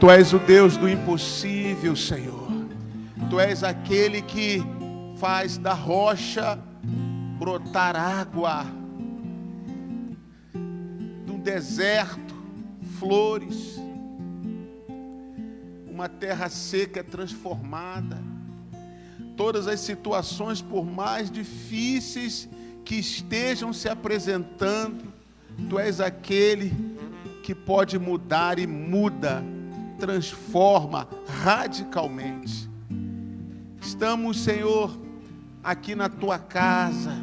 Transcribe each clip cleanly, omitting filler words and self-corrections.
Tu és o Deus do impossível, Senhor. Tu és aquele que faz da rocha brotar água, do deserto, flores. Uma terra seca é transformada. Todas as situações, por mais difíceis que estejam se apresentando, Tu és aquele que pode mudar e muda, transforma radicalmente. Estamos, Senhor, aqui na Tua casa,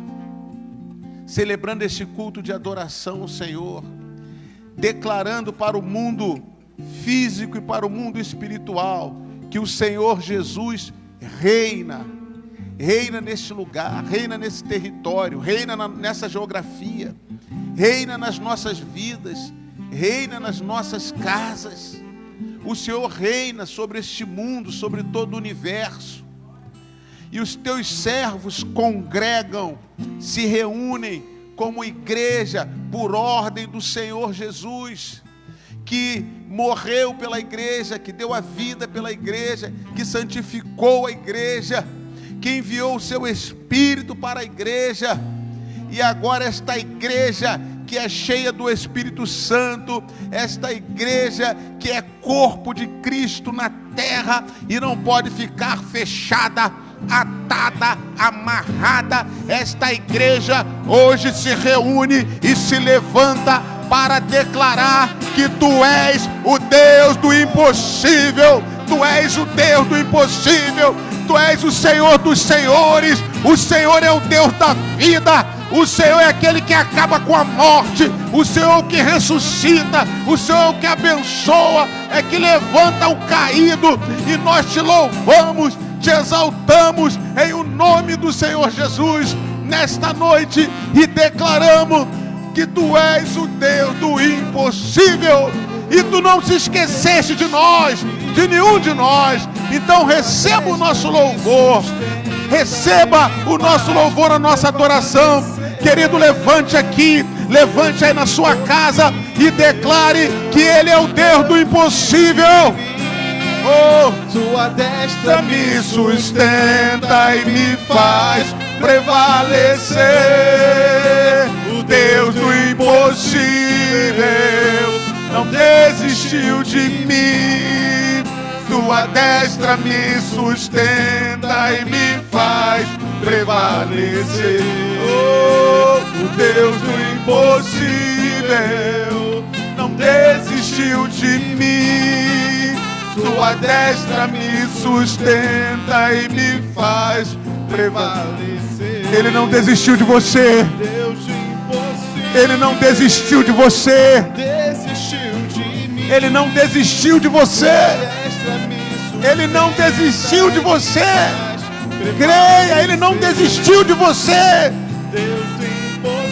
celebrando este culto de adoração, Senhor, declarando para o mundo físico e para o mundo espiritual que o Senhor Jesus reina neste lugar, reina nesse território, reina nessa geografia, reina nas nossas vidas, reina nas nossas casas. O Senhor reina sobre este mundo, sobre todo o universo. E os Teus servos congregam, se reúnem como igreja por ordem do Senhor Jesus, que morreu pela igreja, que deu a vida pela igreja, que santificou a igreja, que enviou o seu Espírito para a igreja. E agora esta igreja que é cheia do Espírito Santo, esta igreja que é corpo de Cristo na terra e não pode ficar fechada, atada, amarrada. Esta igreja hoje se reúne e se levanta para declarar que Tu és o Deus do impossível. Tu és o Deus do impossível. Tu és o Senhor dos senhores. O Senhor é o Deus da vida. O Senhor é aquele que acaba com a morte. O Senhor é o que ressuscita. O Senhor é o que abençoa, é que levanta o caído. E nós Te louvamos, Te exaltamos em o nome do Senhor Jesus nesta noite e declaramos que Tu és o Deus do impossível e Tu não se esqueceste de nós, de nenhum de nós. Então receba o nosso louvor, receba o nosso louvor, a nossa adoração. Querido, levante aqui, levante aí na sua casa e declare que Ele é o Deus do impossível. Oh, Tua destra me sustenta e me faz prevalecer. O Deus do impossível não desistiu de mim. Tua destra me sustenta e me faz prevalecer. Oh, o Deus do impossível não desistiu de mim. Tua destra me sustenta e me faz prevalecer. Ele não desistiu de você. Ele não desistiu de você. Ele não desistiu de você. Ele não desistiu de você. Creia, Ele não desistiu de você.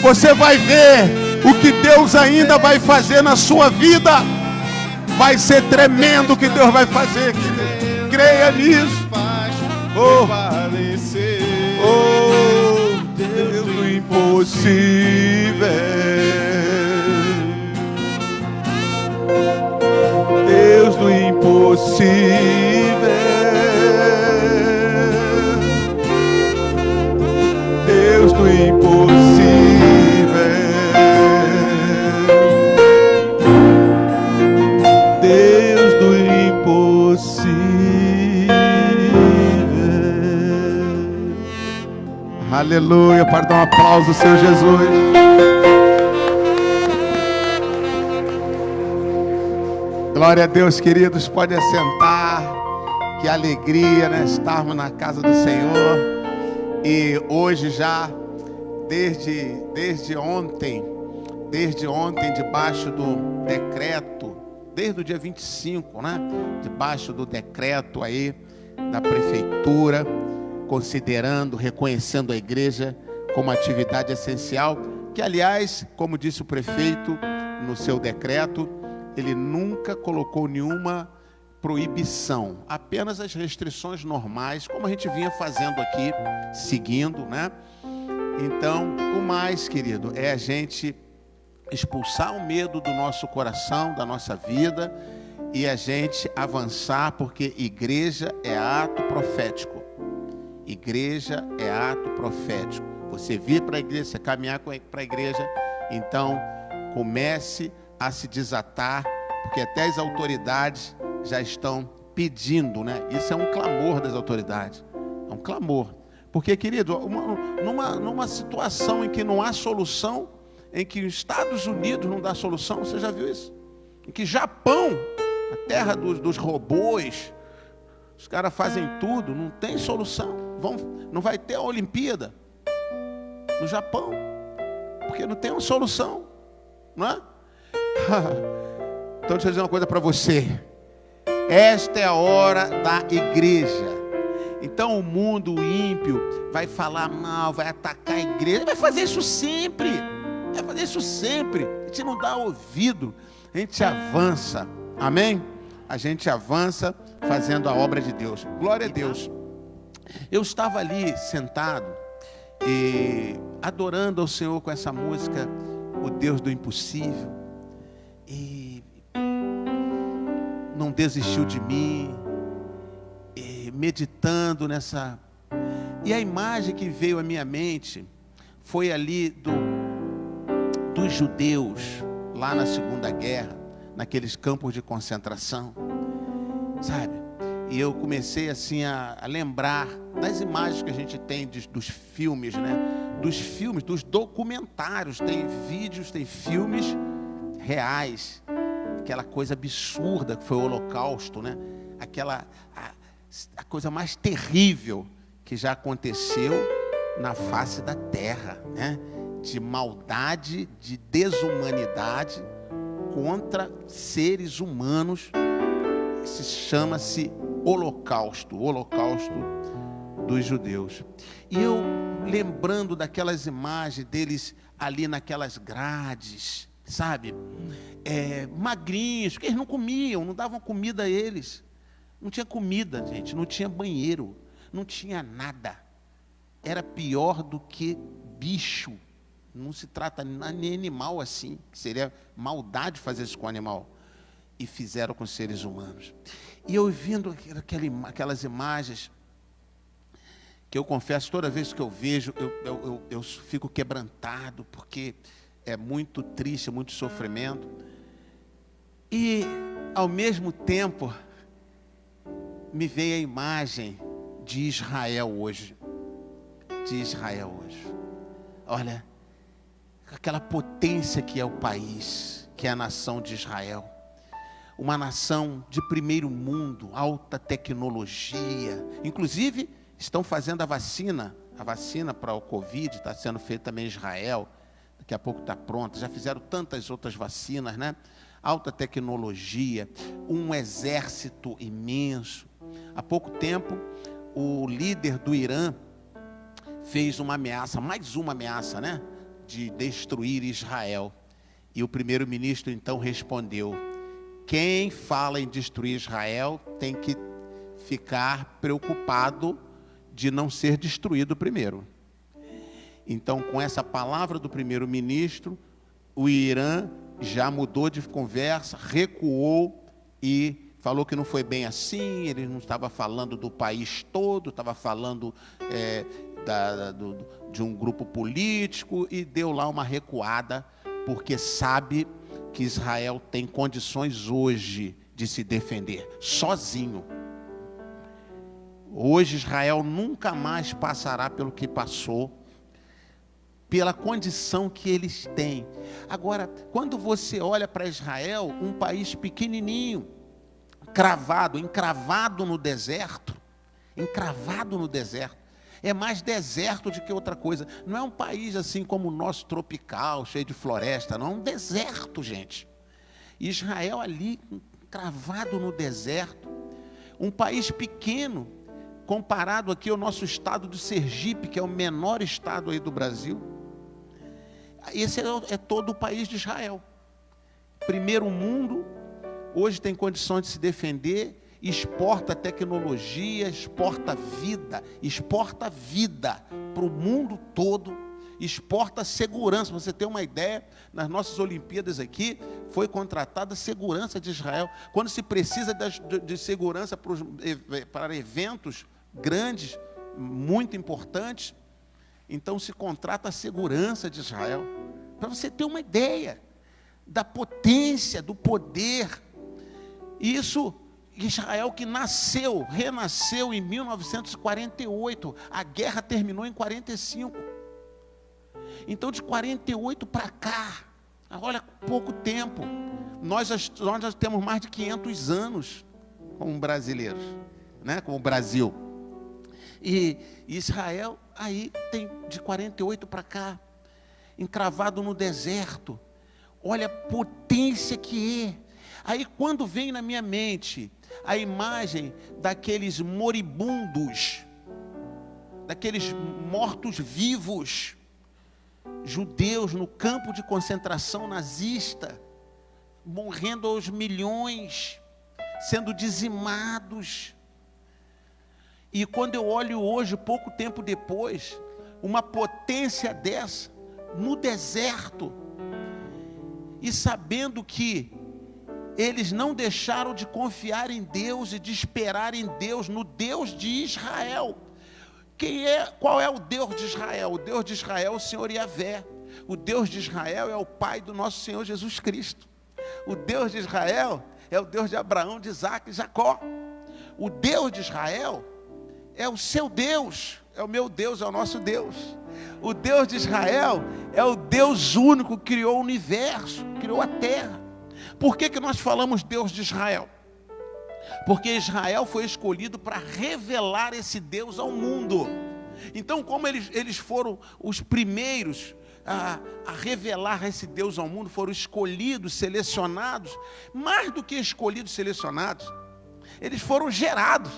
Você vai ver o que Deus ainda vai fazer na sua vida. Vai ser tremendo o que Deus vai fazer. Creia nisso. Oh, Deus do impossível. Deus do impossível. Deus do impossível. Deus do impossível. Aleluia, para dar um aplauso ao Senhor Jesus. Glória a Deus, queridos, pode assentar. Que alegria, né? Estarmos na casa do Senhor. E hoje já, desde ontem, debaixo do decreto, desde o dia 25, né? Debaixo do decreto aí da prefeitura, considerando, reconhecendo a igreja como atividade essencial, que aliás, como disse o prefeito no seu decreto, ele nunca colocou nenhuma proibição, apenas as restrições normais, como a gente vinha fazendo aqui, seguindo, né? Então, o mais, querido, é a gente expulsar o medo do nosso coração, da nossa vida, e a gente avançar, porque igreja é ato profético. Igreja é ato profético. Você vir para a igreja, você caminhar para a igreja, então comece a se desatar, porque até as autoridades já estão pedindo, né? Isso é um clamor das autoridades, é um clamor. Porque, querido, numa situação em que não há solução, em que os Estados Unidos não dá solução, você já viu isso? Em que Japão, a terra dos robôs, os caras fazem tudo, não tem solução. Não vai ter a Olimpíada no Japão, porque não tem uma solução, não é? Então deixa eu dizer uma coisa para você. Esta é a hora da igreja. Então o mundo ímpio vai falar mal, vai atacar a igreja, vai fazer isso sempre. Vai fazer isso sempre. A gente não dá ouvido, a gente avança. Amém? A gente avança fazendo a obra de Deus. Glória a Deus. Eu estava ali sentado e adorando ao Senhor com essa música, o Deus do impossível. E não desistiu de mim. E meditando nessa... E a imagem que veio à minha mente foi ali dos judeus, lá na Segunda Guerra, naqueles campos de concentração, sabe? E eu comecei assim a lembrar das imagens que a gente tem dos filmes, né? Dos filmes, dos documentários. Tem vídeos, tem filmes reais. Aquela coisa absurda que foi o Holocausto, né? A coisa mais terrível que já aconteceu na face da terra, né? De maldade, de desumanidade contra seres humanos. Chama-se Holocausto, o Holocausto dos judeus. E eu lembrando daquelas imagens deles ali naquelas grades, sabe? Magrinhos, porque eles não comiam, não davam comida a eles. Não tinha comida, gente, não tinha banheiro, não tinha nada. Era pior do que bicho. Não se trata nem animal assim, que seria maldade fazer isso com animal. E fizeram com seres humanos. E eu vendo aquelas imagens, que eu confesso, toda vez que eu vejo, eu fico quebrantado, porque é muito triste, muito sofrimento. E, ao mesmo tempo, me veio a imagem de Israel hoje. De Israel hoje. Olha, aquela potência que é o país, que é a nação de Israel. Uma nação de primeiro mundo, alta tecnologia. Inclusive, estão fazendo a vacina para o Covid, está sendo feita também em Israel. Daqui a pouco está pronta. Já fizeram tantas outras vacinas, né? Alta tecnologia, um exército imenso. Há pouco tempo, o líder do Irã fez uma ameaça, mais uma ameaça, né? De destruir Israel. E o primeiro-ministro então respondeu: quem fala em destruir Israel tem que ficar preocupado de não ser destruído primeiro. Então, com essa palavra do primeiro-ministro, o Irã já mudou de conversa, recuou e falou que não foi bem assim. Ele não estava falando do país todo, estava falando de um grupo político, e deu lá uma recuada, porque sabe que Israel tem condições hoje de se defender, sozinho. Hoje Israel nunca mais passará pelo que passou, pela condição que eles têm. Agora, quando você olha para Israel, um país pequenininho, encravado no deserto, é mais deserto do que outra coisa. Não é um país assim como o nosso, tropical, cheio de floresta, não, é um deserto, gente. Israel ali, encravado no deserto, um país pequeno, comparado aqui ao nosso estado do Sergipe, que é o menor estado aí do Brasil. Esse é todo o país de Israel. Primeiro mundo, hoje tem condições de se defender, exporta tecnologia, exporta vida para o mundo todo. exporta segurança. Você tem uma ideia, nas nossas Olimpíadas aqui, foi contratada segurança de Israel. Quando se precisa de segurança para eventos grandes, muito importantes, então se contrata a segurança de Israel. Para você ter uma ideia da potência, do poder. Isso, Israel que renasceu em 1948, a guerra terminou em 45. Então de 48 para cá, olha, pouco tempo, nós já temos mais de 500 anos como brasileiros, né? Como Brasil. E Israel aí tem de 48 para cá, encravado no deserto. Olha a potência que é. Aí quando vem na minha mente a imagem daqueles moribundos, daqueles mortos-vivos, judeus no campo de concentração nazista, morrendo aos milhões, sendo dizimados. E quando eu olho hoje, pouco tempo depois, uma potência dessa, no deserto, e sabendo que eles não deixaram de confiar em Deus e de esperar em Deus, no Deus de Israel. Qual é o Deus de Israel? O Deus de Israel é o Senhor Yahvé. O Deus de Israel é o Pai do nosso Senhor Jesus Cristo. O Deus de Israel é o Deus de Abraão, de Isaac e Jacó. O Deus de Israel é o seu Deus, é o meu Deus, é o nosso Deus. O Deus de Israel é o Deus único que criou o universo, criou a terra. Por que nós falamos Deus de Israel? Porque Israel foi escolhido para revelar esse Deus ao mundo. Então, como eles foram os primeiros a revelar esse Deus ao mundo, foram escolhidos, selecionados, mais do que escolhidos, selecionados, eles foram gerados.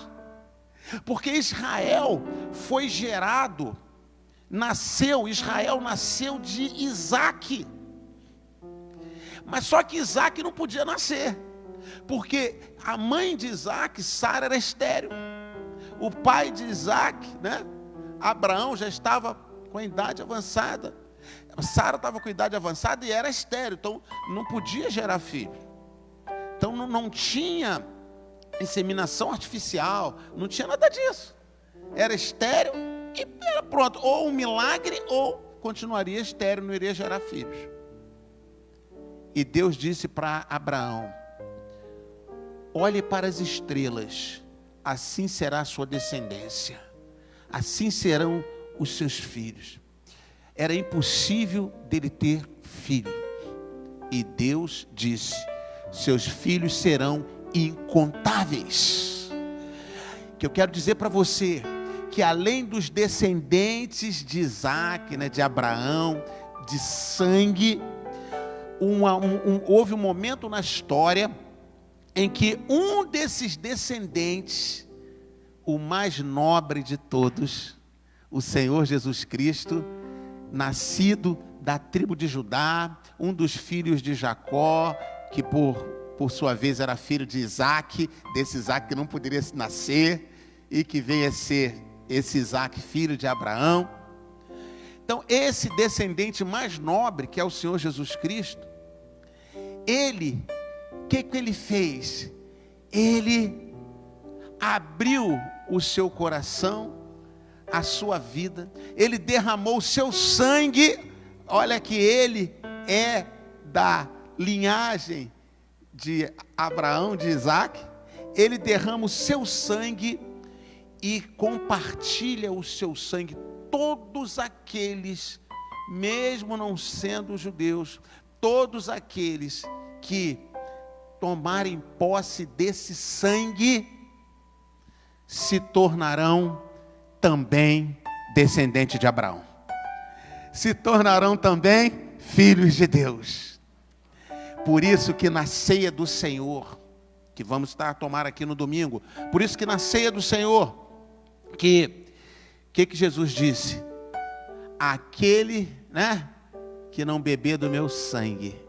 Porque Israel foi gerado, Israel nasceu de Isaac. Mas só que Isaac não podia nascer, porque a mãe de Isaac, Sara, era estéril. O pai de Isaac, né, Abraão, já estava com a idade avançada. Sara estava com a idade avançada e era estéril, então não podia gerar filho. Então não tinha inseminação artificial, não tinha nada disso. Era estéril e era pronto, ou um milagre, ou continuaria estéril, não iria gerar filhos. E Deus disse para Abraão: olhe para as estrelas, assim será a sua descendência, assim serão os seus filhos. Era impossível dele ter filho. E Deus disse: seus filhos serão incontáveis. Que eu quero dizer para você que além dos descendentes de Isaac, né, de Abraão, de sangue, houve um momento na história em que um desses descendentes, o mais nobre de todos, o Senhor Jesus Cristo, nascido da tribo de Judá, um dos filhos de Jacó, que por sua vez era filho de Isaac, desse Isaac que não poderia nascer, e que veio a ser esse Isaac, filho de Abraão. Então, esse descendente mais nobre, que é o Senhor Jesus Cristo, o que ele fez? Ele abriu o seu coração, a sua vida, ele derramou o seu sangue. Olha que ele é da linhagem de Abraão, de Isaac. Ele derrama o seu sangue e compartilha o seu sangue. Todos aqueles, mesmo não sendo judeus, todos aqueles que tomarem posse desse sangue, se tornarão também descendentes de Abraão, se tornarão também filhos de Deus. Por isso que na ceia do Senhor, que vamos estar a tomar aqui no domingo, por isso que na ceia do Senhor, que Jesus disse? Aquele, né, que não beber do meu sangue,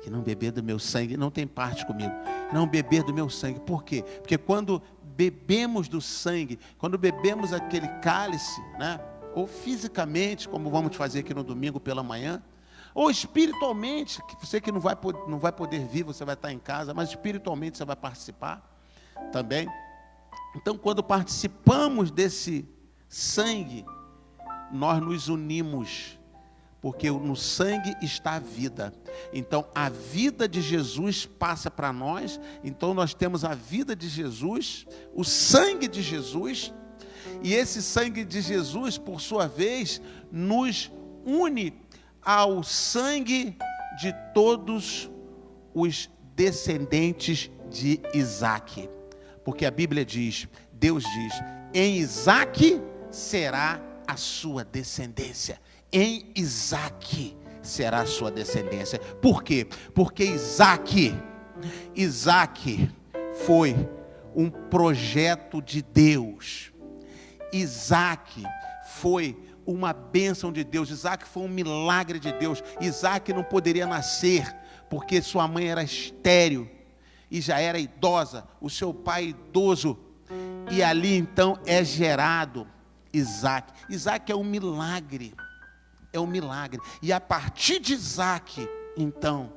que não beber do meu sangue, não tem parte comigo. Não beber do meu sangue. Por quê? Porque quando bebemos do sangue, quando bebemos aquele cálice, né, ou fisicamente, como vamos fazer aqui no domingo pela manhã, ou espiritualmente, que você que não vai poder vir, você vai estar em casa, mas espiritualmente você vai participar também. Então, quando participamos desse sangue, nós nos unimos, porque no sangue está a vida. Então, a vida de Jesus passa para nós. Então, nós temos a vida de Jesus, o sangue de Jesus, e esse sangue de Jesus, por sua vez, nos une ao sangue de todos os descendentes de Isaque. Porque a Bíblia diz, Deus diz, em Isaque será a sua descendência. Em Isaque será a sua descendência. Por quê? Porque Isaque foi um projeto de Deus. Isaque foi uma bênção de Deus. Isaque foi um milagre de Deus. Isaque não poderia nascer, porque sua mãe era estéril e já era idosa, o seu pai idoso, e ali então é gerado Isaque. Isaque é um milagre, e a partir de Isaque, então,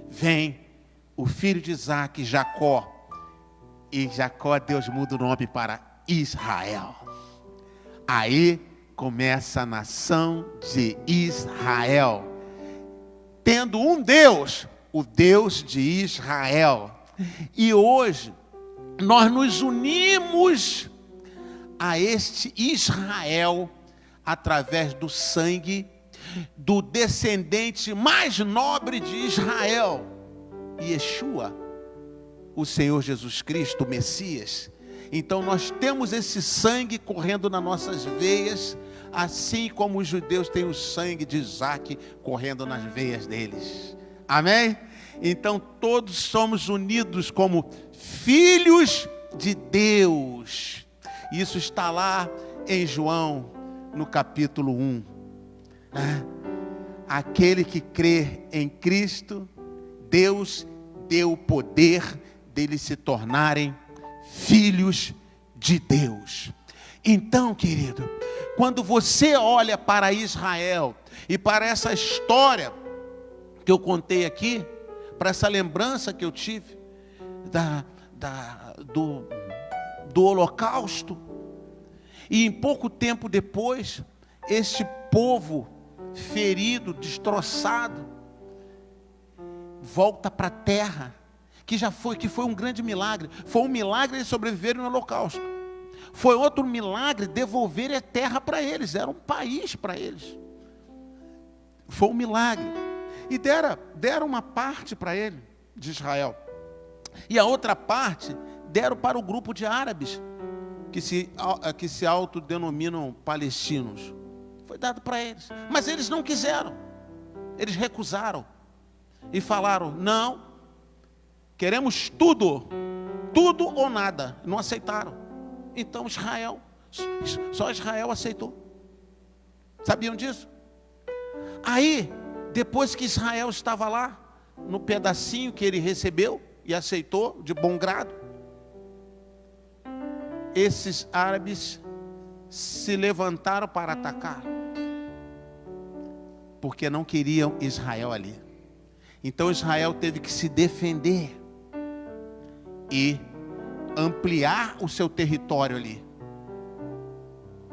vem o filho de Isaque, Jacó, e Jacó, Deus muda o nome para Israel. Aí começa a nação de Israel, tendo um Deus, o Deus de Israel. E hoje, nós nos unimos a este Israel, através do sangue do descendente mais nobre de Israel, Yeshua, o Senhor Jesus Cristo, o Messias. Então nós temos esse sangue correndo nas nossas veias, assim como os judeus têm o sangue de Isaque correndo nas veias deles. Amém? Então todos somos unidos como filhos de Deus. Isso está lá em João, no capítulo 1. Aquele que crê em Cristo, Deus deu o poder deles se tornarem filhos de Deus. Então, querido, quando você olha para Israel e para essa história que eu contei aqui, para essa lembrança que eu tive do Holocausto, e em pouco tempo depois, este povo ferido, destroçado, volta para a terra, que foi um grande milagre. Foi um milagre eles sobreviverem no Holocausto. Foi outro milagre devolver a terra para eles. Era um país para eles. Foi um milagre. E deram uma parte para ele, de Israel. E a outra parte deram para o grupo de árabes, que se autodenominam palestinos. Foi dado para eles. Mas eles não quiseram. Eles recusaram. E falaram, não, queremos tudo ou nada. Não aceitaram. Então só Israel aceitou. Sabiam disso? Aí, depois que Israel estava lá, no pedacinho que ele recebeu e aceitou de bom grado, esses árabes se levantaram para atacar, porque não queriam Israel ali. Então Israel teve que se defender e ampliar o seu território ali.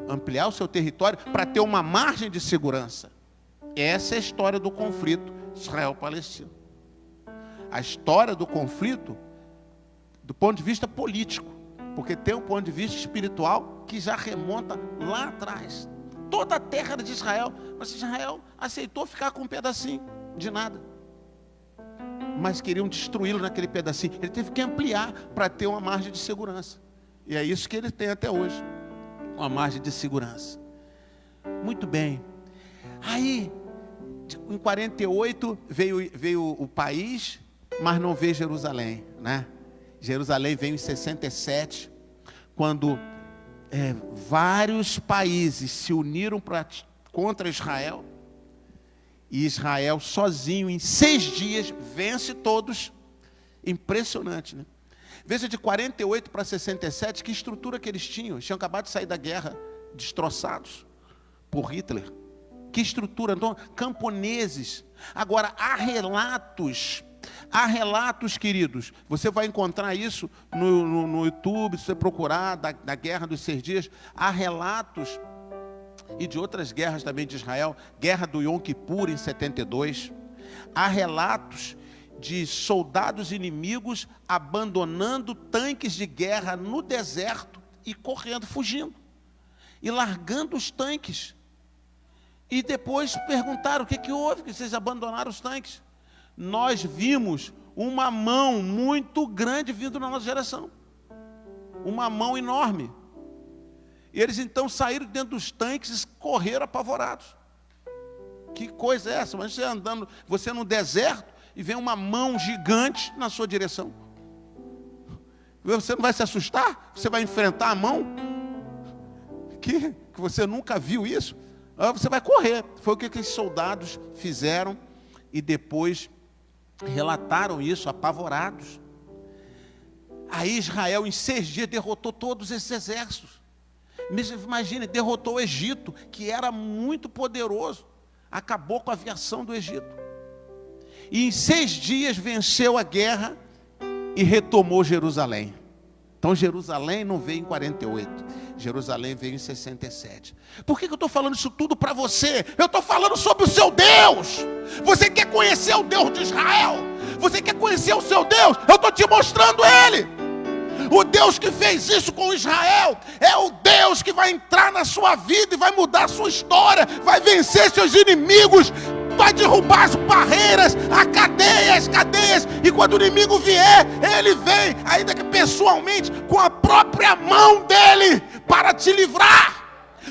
Ampliar o seu território para ter uma margem de segurança. Essa é a história do conflito Israel-Palestina. A história do conflito do ponto de vista político, porque tem um ponto de vista espiritual que já remonta lá atrás. Toda a terra era de Israel, mas Israel aceitou ficar com um pedacinho de nada. Mas queriam destruí-lo naquele pedacinho. Ele teve que ampliar para ter uma margem de segurança. E é isso que ele tem até hoje, uma margem de segurança. Muito bem. Aí, em 48, veio o país, mas não veio Jerusalém, né? Jerusalém veio em 67, quando vários países se uniram contra Israel, e Israel sozinho, em 6 dias, vence todos. Impressionante, né? Veja, de 48 para 67, que estrutura que eles tinham. Eles tinham acabado de sair da guerra, destroçados, por Hitler. Que estrutura, então, camponeses. Agora, há relatos, queridos, você vai encontrar isso no YouTube, se você procurar, da Guerra dos 6 Dias, há relatos, e de outras guerras também de Israel, guerra do Yom Kippur em 72, há relatos de soldados inimigos abandonando tanques de guerra no deserto e correndo, fugindo, e largando os tanques. E depois perguntaram: o que houve que vocês abandonaram os tanques? Nós vimos uma mão muito grande vindo na nossa geração, uma mão enorme. E eles então saíram dentro dos tanques e correram apavorados. Que coisa é essa? Mas você andando, você no deserto, e vem uma mão gigante na sua direção. Você não vai se assustar? Você vai enfrentar a mão? Que você nunca viu isso? Você vai correr. Foi o que aqueles soldados fizeram e depois relataram isso, apavorados. Aí Israel, em 6 dias, derrotou todos esses exércitos. Imagine, derrotou o Egito, que era muito poderoso. Acabou com a aviação do Egito. E em 6 dias venceu a guerra e retomou Jerusalém. Então Jerusalém não veio em 48, Jerusalém veio em 67. Por que eu estou falando isso tudo para você? Eu estou falando sobre o seu Deus. Você quer conhecer o Deus de Israel? Você quer conhecer o seu Deus? Eu estou te mostrando Ele. O Deus que fez isso com Israel é o Deus que vai entrar na sua vida e vai mudar a sua história, vai vencer seus inimigos, vai derrubar as barreiras, as cadeias, e quando o inimigo vier, ele vem, ainda que pessoalmente, com a própria mão dele, para te livrar.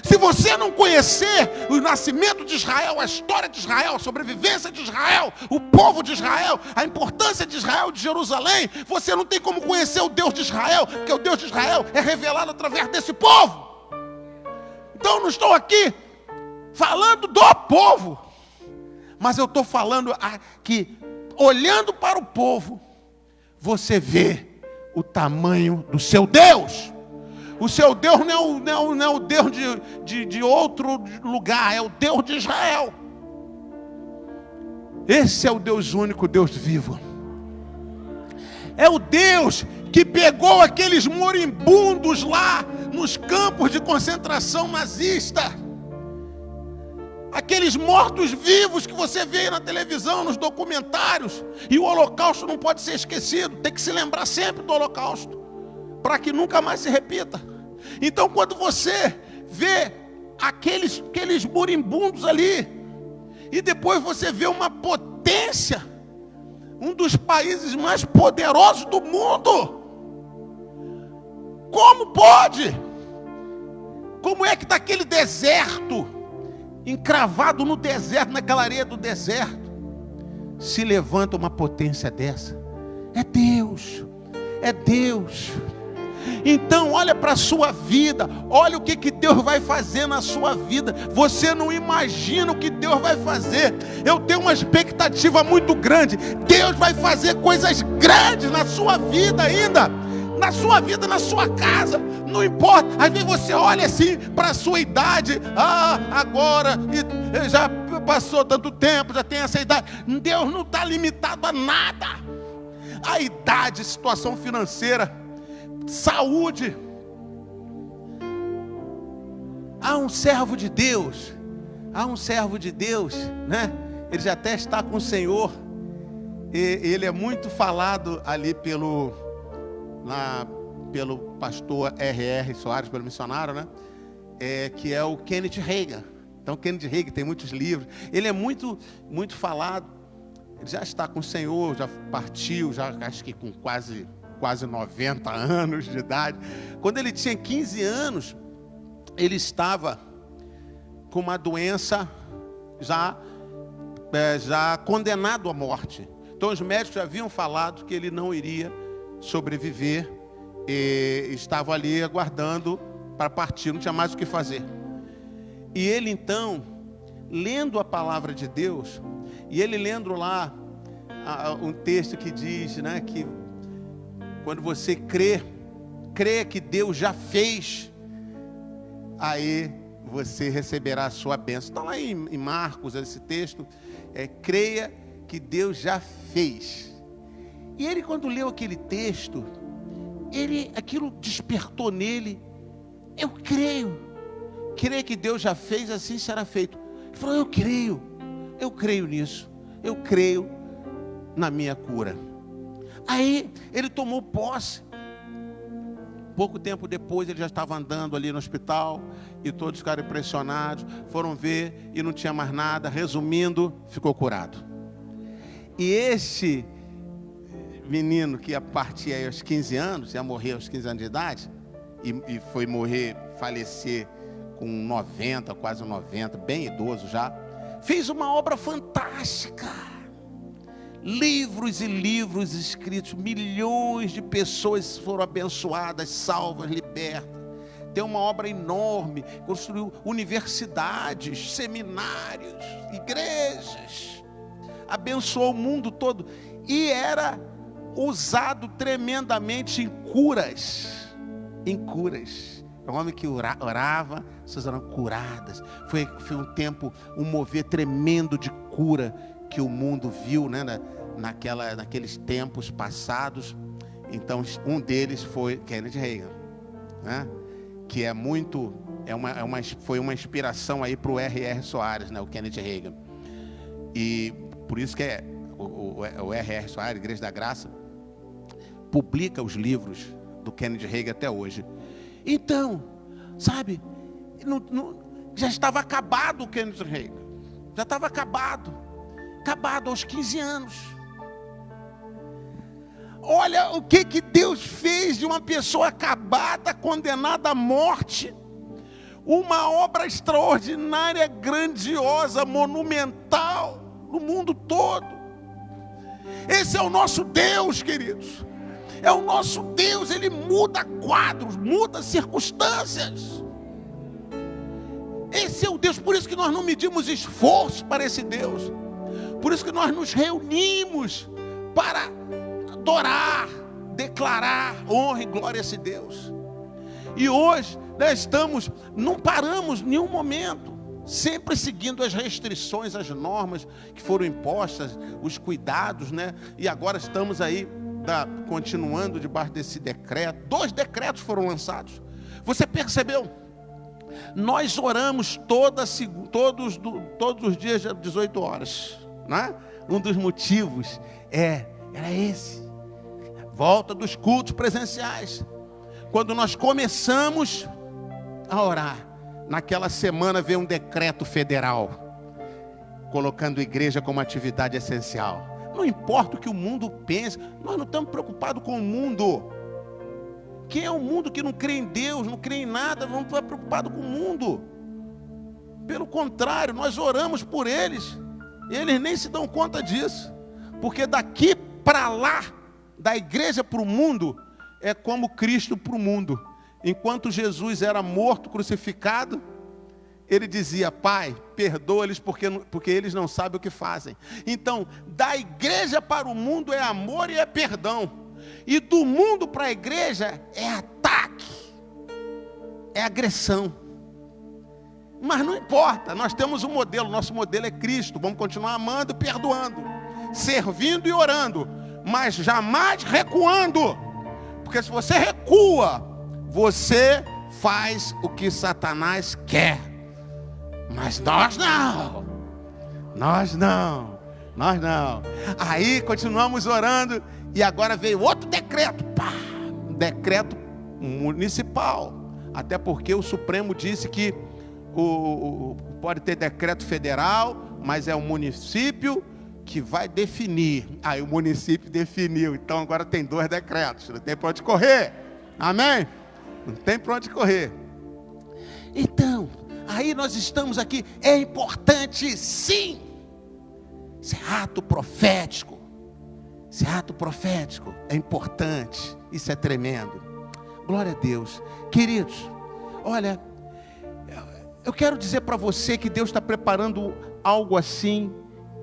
Se você não conhecer o nascimento de Israel, a história de Israel, a sobrevivência de Israel, o povo de Israel, a importância de Israel, de Jerusalém, você não tem como conhecer o Deus de Israel, porque o Deus de Israel é revelado através desse povo. Então eu não estou aqui falando do povo, mas eu estou falando que, olhando para o povo, você vê o tamanho do seu Deus. O seu Deus não é o Deus de outro lugar, é o Deus de Israel. Esse é o Deus único, Deus vivo. É o Deus que pegou aqueles moribundos lá nos campos de concentração nazista. Aqueles mortos-vivos que você vê na televisão, nos documentários. E o Holocausto não pode ser esquecido. Tem que se lembrar sempre do Holocausto, para que nunca mais se repita. Então, quando você vê aqueles moribundos ali, e depois você vê uma potência, um dos países mais poderosos do mundo, como pode? Como é que está aquele deserto, encravado no deserto, naquela areia do deserto, se levanta uma potência dessa? É Deus, é Deus. Então olha para a sua vida, olha o que Deus vai fazer na sua vida. Você não imagina o que Deus vai fazer. Eu tenho uma expectativa muito grande. Deus vai fazer coisas grandes na sua vida ainda, na sua vida, na sua casa, não importa. Às vezes você olha assim para a sua idade, agora já passou tanto tempo, já tem essa idade. Deus não está limitado a nada. A idade, situação financeira, saúde. Há um servo de Deus, né? Ele já até está com o Senhor, e ele é muito falado ali pelo pastor R.R. Soares, pelo missionário, né? Que é o Kenneth Hagin. Então, Kenneth Hagin tem muitos livros. Ele é muito, muito falado. Ele já está com o Senhor, já partiu, já acho que com quase 90 anos de idade. Quando ele tinha 15 anos, ele estava com uma doença já condenado à morte. Então os médicos já haviam falado que ele não iria sobreviver e estava ali aguardando para partir, não tinha mais o que fazer. E ele então, lendo a palavra de Deus, e ele lendo lá um texto que diz, né, que quando você crê que Deus já fez, aí você receberá a sua bênção. Está lá em Marcos, esse texto, creia que Deus já fez. E ele, quando leu aquele texto, aquilo despertou nele, eu creio que Deus já fez, assim será feito. Ele falou, eu creio nisso, eu creio na minha cura. Aí ele tomou posse. Pouco tempo depois ele já estava andando ali no hospital e todos ficaram impressionados, foram ver e não tinha mais nada. Resumindo, ficou curado. E este menino que ia partir aí aos 15 anos, ia morrer aos 15 anos de idade, e foi falecer com 90, quase 90, bem idoso já, fez uma obra fantástica. Livros e livros escritos, milhões de pessoas foram abençoadas, salvas, libertas. Tem uma obra enorme, construiu universidades, seminários, igrejas, abençoou o mundo todo e era usado tremendamente em curas. É um homem que orava, as pessoas eram curadas. Foi um tempo, um mover tremendo de cura que o mundo viu, né, naqueles tempos passados. Então, um deles foi Kenneth Hagin, né, que foi uma inspiração aí para o R.R. Soares, né, o Kenneth Hagin. E por isso que o R.R. Soares, Igreja da Graça, publica os livros do Kenneth Hagin até hoje. Então, sabe, já estava acabado o Kenneth Hagin, já estava acabado aos 15 anos. Olha o que Deus fez de uma pessoa acabada, condenada à morte, uma obra extraordinária, grandiosa, monumental, no mundo todo. Esse é o nosso Deus, queridos. É o nosso Deus, Ele muda quadros, muda circunstâncias. Esse é o Deus, por isso que nós não medimos esforço para esse Deus. Por isso que nós nos reunimos para adorar, declarar honra e glória a esse Deus. E hoje nós não paramos em nenhum momento, sempre seguindo as restrições, as normas que foram impostas, os cuidados, né? E agora estamos aí continuando debaixo desse decreto. 2 decretos foram lançados. Você percebeu? Nós oramos todos os dias às 18 horas. Né? Um dos motivos era esse. Volta dos cultos presenciais. Quando nós começamos a orar, naquela semana veio um decreto federal colocando a igreja como atividade essencial. Não importa o que o mundo pense, nós não estamos preocupados com o mundo. Quem é o mundo que não crê em Deus, não crê em nada, não está preocupado com o mundo. Pelo contrário, nós oramos por eles. Eles nem se dão conta disso. Porque daqui para lá, da igreja para o mundo, é como Cristo para o mundo. Enquanto Jesus era morto, crucificado, ele dizia: Pai, perdoa-lhes porque eles não sabem o que fazem. Então, da igreja para o mundo é amor e é perdão. E do mundo para a igreja é ataque, é agressão. Mas não importa, nós temos um modelo, nosso modelo é Cristo. Vamos continuar amando e perdoando, servindo e orando, mas jamais recuando. Porque se você recua, você faz o que Satanás quer. Mas nós não. Aí continuamos orando e agora veio outro decreto, decreto municipal. Até porque o Supremo disse que pode ter decreto federal, mas é o município que vai definir. Aí o município definiu, então agora tem 2 decretos, não tem para onde correr. Amém? Não tem para onde correr. Então, aí nós estamos aqui. É importante, sim. Esse ato profético é importante. Isso é tremendo. Glória a Deus. Queridos, olha, eu quero dizer para você que Deus está preparando algo assim,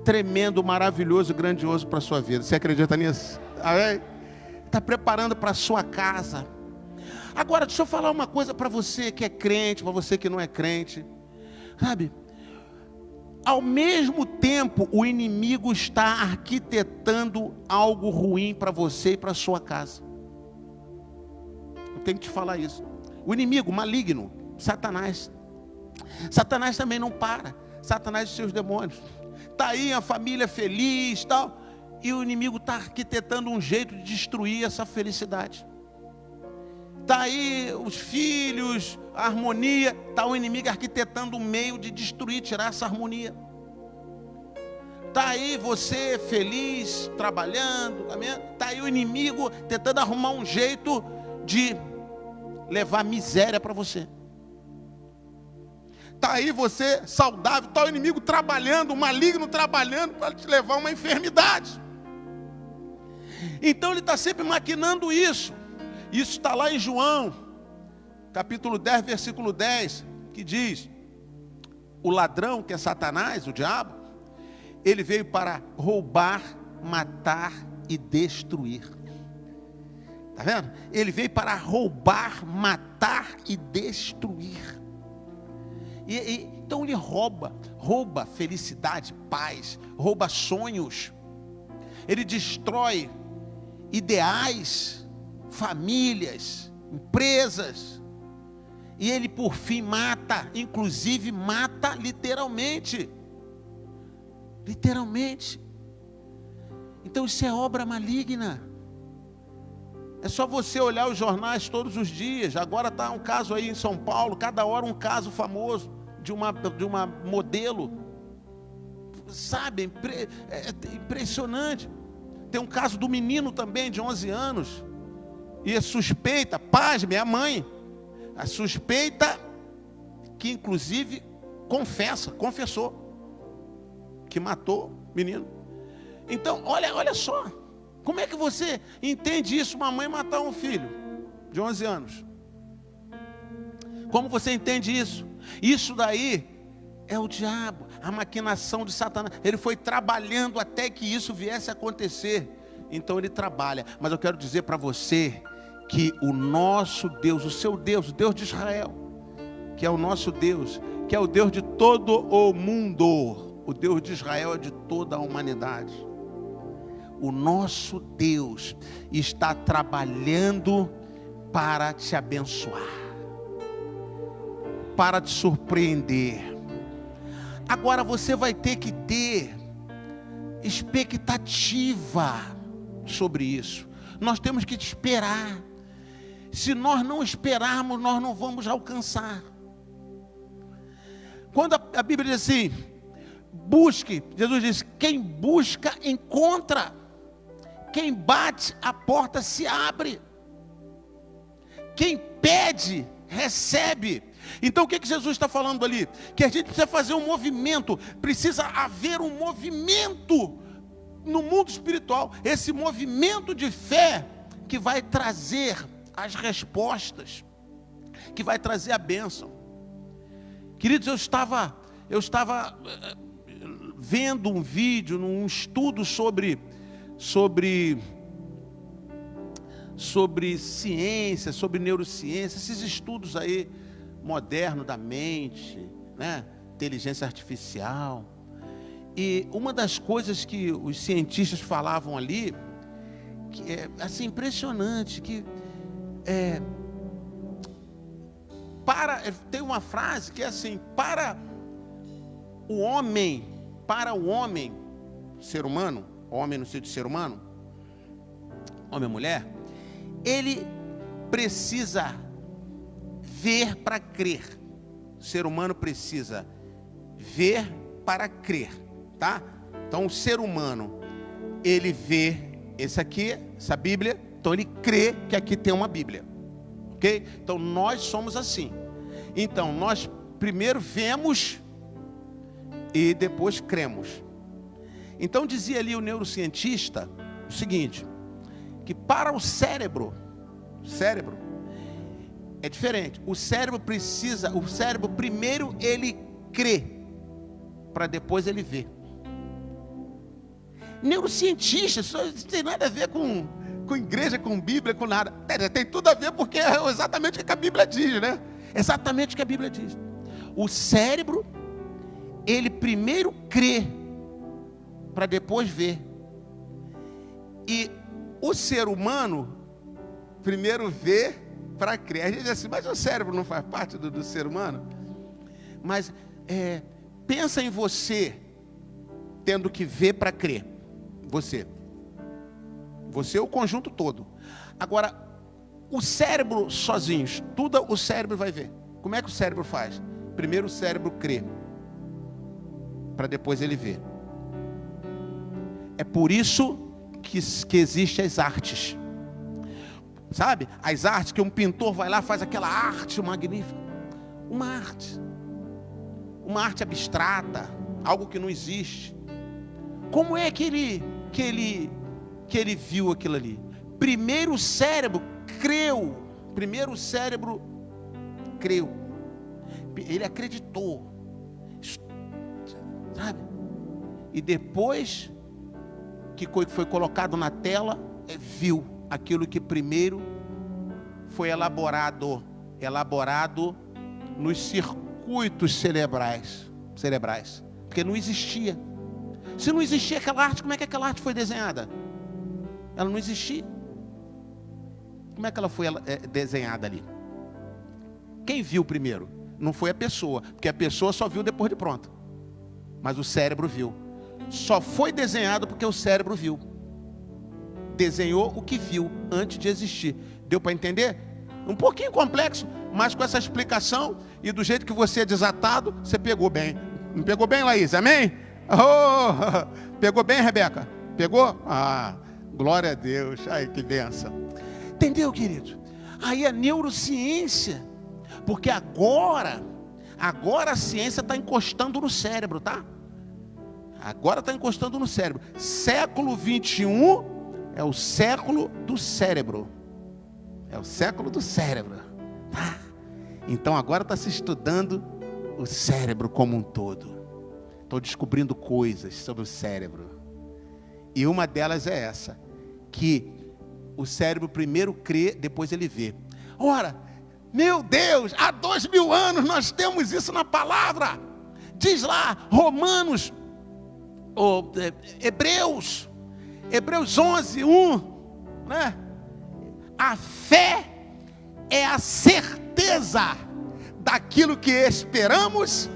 tremendo, maravilhoso, grandioso para a sua vida. Você acredita nisso? Amém? Está preparando para a sua casa. Agora, deixa eu falar uma coisa para você que é crente, para você que não é crente. Sabe? Ao mesmo tempo, o inimigo está arquitetando algo ruim para você e para sua casa. Eu tenho que te falar isso. O inimigo maligno, Satanás. Satanás também não para. Satanás e seus demônios. Está aí a família feliz, tal. E o inimigo está arquitetando um jeito de destruir essa felicidade. Está aí os filhos, a harmonia. Está o inimigo arquitetando um meio de destruir, tirar essa harmonia. Está aí você feliz, trabalhando, está aí o inimigo tentando arrumar um jeito de levar miséria para você. Está aí você saudável, está o inimigo trabalhando, o maligno trabalhando para te levar a uma enfermidade. Então ele está sempre maquinando isso. Isso está lá em João, capítulo 10, versículo 10, que diz: o ladrão, que é Satanás, o diabo, ele veio para roubar, matar e destruir. Está vendo? Ele veio para roubar, matar e destruir. Então ele rouba felicidade, paz, rouba sonhos. Ele destrói ideais, famílias, empresas. E ele por fim mata, inclusive mata literalmente. Literalmente. Então isso é obra maligna. É só você olhar os jornais todos os dias. Agora está um caso aí em São Paulo, cada hora um caso famoso de uma modelo. Sabe, é impressionante. Tem um caso do menino também de 11 anos. E é suspeita, pasme, é a mãe. A suspeita que inclusive confessou que matou o menino. Então, olha só. Como é que você entende isso, uma mãe matar um filho de 11 anos? Como você entende isso? Isso daí é o diabo, a maquinação de Satanás. Ele foi trabalhando até que isso viesse a acontecer. Então ele trabalha. Mas eu quero dizer para você que o nosso Deus, o seu Deus, o Deus de Israel, que é o nosso Deus, que é o Deus de todo o mundo, o Deus de Israel é de toda a humanidade. O nosso Deus está trabalhando para te abençoar, para te surpreender. Agora você vai ter que ter expectativa sobre isso. Nós temos que esperar. Se nós não esperarmos, nós não vamos alcançar. Quando a Bíblia diz assim, busque, Jesus diz, quem busca, encontra. Quem bate, a porta se abre. Quem pede, recebe. Então o que Jesus está falando ali? Que a gente precisa fazer um movimento. Precisa haver um movimento no mundo espiritual. Esse movimento de fé que vai trazer as respostas, que vai trazer a bênção. Queridos, eu estava vendo um vídeo, num estudo sobre ciência, sobre neurociência, esses estudos aí modernos da mente, né? Inteligência artificial. E uma das coisas que os cientistas falavam ali, que é assim impressionante, que tem uma frase que é assim: para o homem, ser humano, homem no sentido de ser humano, homem e mulher, ele precisa ver para crer. O ser humano precisa ver para crer, tá? Então o ser humano, ele vê essa Bíblia, então ele crê que aqui tem uma Bíblia, ok? Então nós somos assim. Então nós primeiro vemos e depois cremos. Então dizia ali o neurocientista o seguinte, que para o cérebro é diferente. O cérebro primeiro ele crê, para depois ele ver. Neurocientista, isso não tem nada a ver com com igreja, com Bíblia, com nada. Tem tudo a ver, porque é exatamente o que a Bíblia diz, né? Exatamente o que a Bíblia diz. O cérebro, ele primeiro crê, para depois ver. E o ser humano, primeiro vê para crer. A gente diz assim, mas o cérebro não faz parte do ser humano? Mas pensa em você tendo que ver para crer. Você é o conjunto todo. Agora, o cérebro sozinho, estuda, o cérebro vai ver. Como é que o cérebro faz? Primeiro o cérebro crê, para depois ele ver. É por isso que existem as artes. Sabe? As artes que um pintor vai lá, faz aquela arte magnífica. Uma arte abstrata, algo que não existe. Como é que ele viu aquilo ali? Primeiro o cérebro creu. Ele acreditou. Sabe? E depois que foi colocado na tela, viu aquilo que primeiro foi elaborado nos circuitos cerebrais. Porque não existia. Se não existia aquela arte, como é que aquela arte foi desenhada? Ela não existia. Como é que ela foi desenhada ali? Quem viu primeiro? Não foi a pessoa, porque a pessoa só viu depois de pronto. Mas o cérebro viu. Só foi desenhado porque o cérebro viu. Desenhou o que viu antes de existir. Deu para entender? Um pouquinho complexo, mas com essa explicação e do jeito que você é desatado, você pegou bem. Não pegou bem, Laís? Amém? Oh, pegou bem, Rebeca? Pegou? Ah, glória a Deus. Ai, que benção. Entendeu, querido? Aí a neurociência, porque agora a ciência está encostando no cérebro, tá? Agora está encostando no cérebro. Século 21 é o século do cérebro. É o século do cérebro. Tá? Então agora está se estudando o cérebro como um todo. Estou descobrindo coisas sobre o cérebro. E uma delas é essa, que o cérebro primeiro crê, depois ele vê. Ora, meu Deus, há 2000 anos nós temos isso na palavra. Diz lá, Romanos, Hebreus 11, 1, né? A fé é a certeza daquilo que esperamos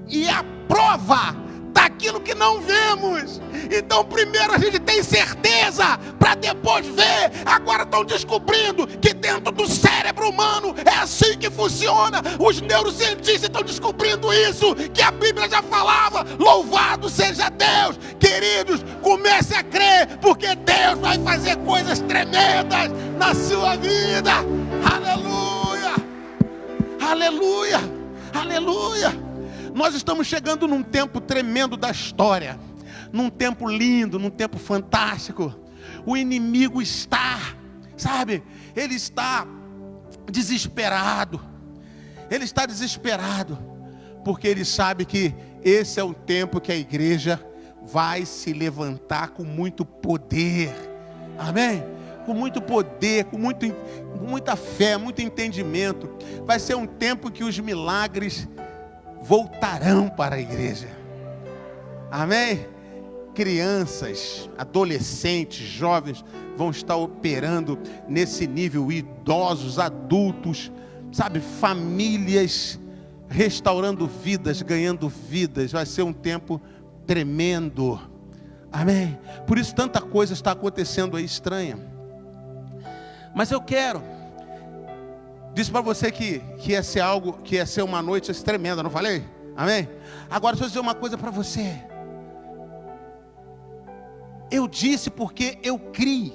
e a prova daquilo que não vemos. Então primeiro a gente tem certeza para depois ver. Agora estão descobrindo que dentro do cérebro humano é assim que funciona. Os neurocientistas estão descobrindo isso, que a Bíblia já falava. Louvado seja Deus. Queridos, comece a crer, porque Deus vai fazer coisas tremendas na sua vida. Aleluia, aleluia, aleluia. Nós estamos chegando num tempo tremendo da história, num tempo lindo, num tempo fantástico. O inimigo está, sabe, ele está desesperado. Ele está desesperado, porque ele sabe que esse é o tempo que a igreja vai se levantar com muito poder. Amém? Com muito poder, com muita fé, muito entendimento. Vai ser um tempo que os milagres voltarão para a igreja. Amém? Crianças, adolescentes, jovens vão estar operando nesse nível, idosos, adultos, sabe, famílias restaurando vidas, ganhando vidas. Vai ser um tempo tremendo. Amém? Por isso tanta coisa está acontecendo aí estranha. Mas eu disse para você que ia ser algo, que ia ser uma noite tremenda, não falei? Amém? Agora deixa eu dizer uma coisa para você. Eu disse porque eu criei.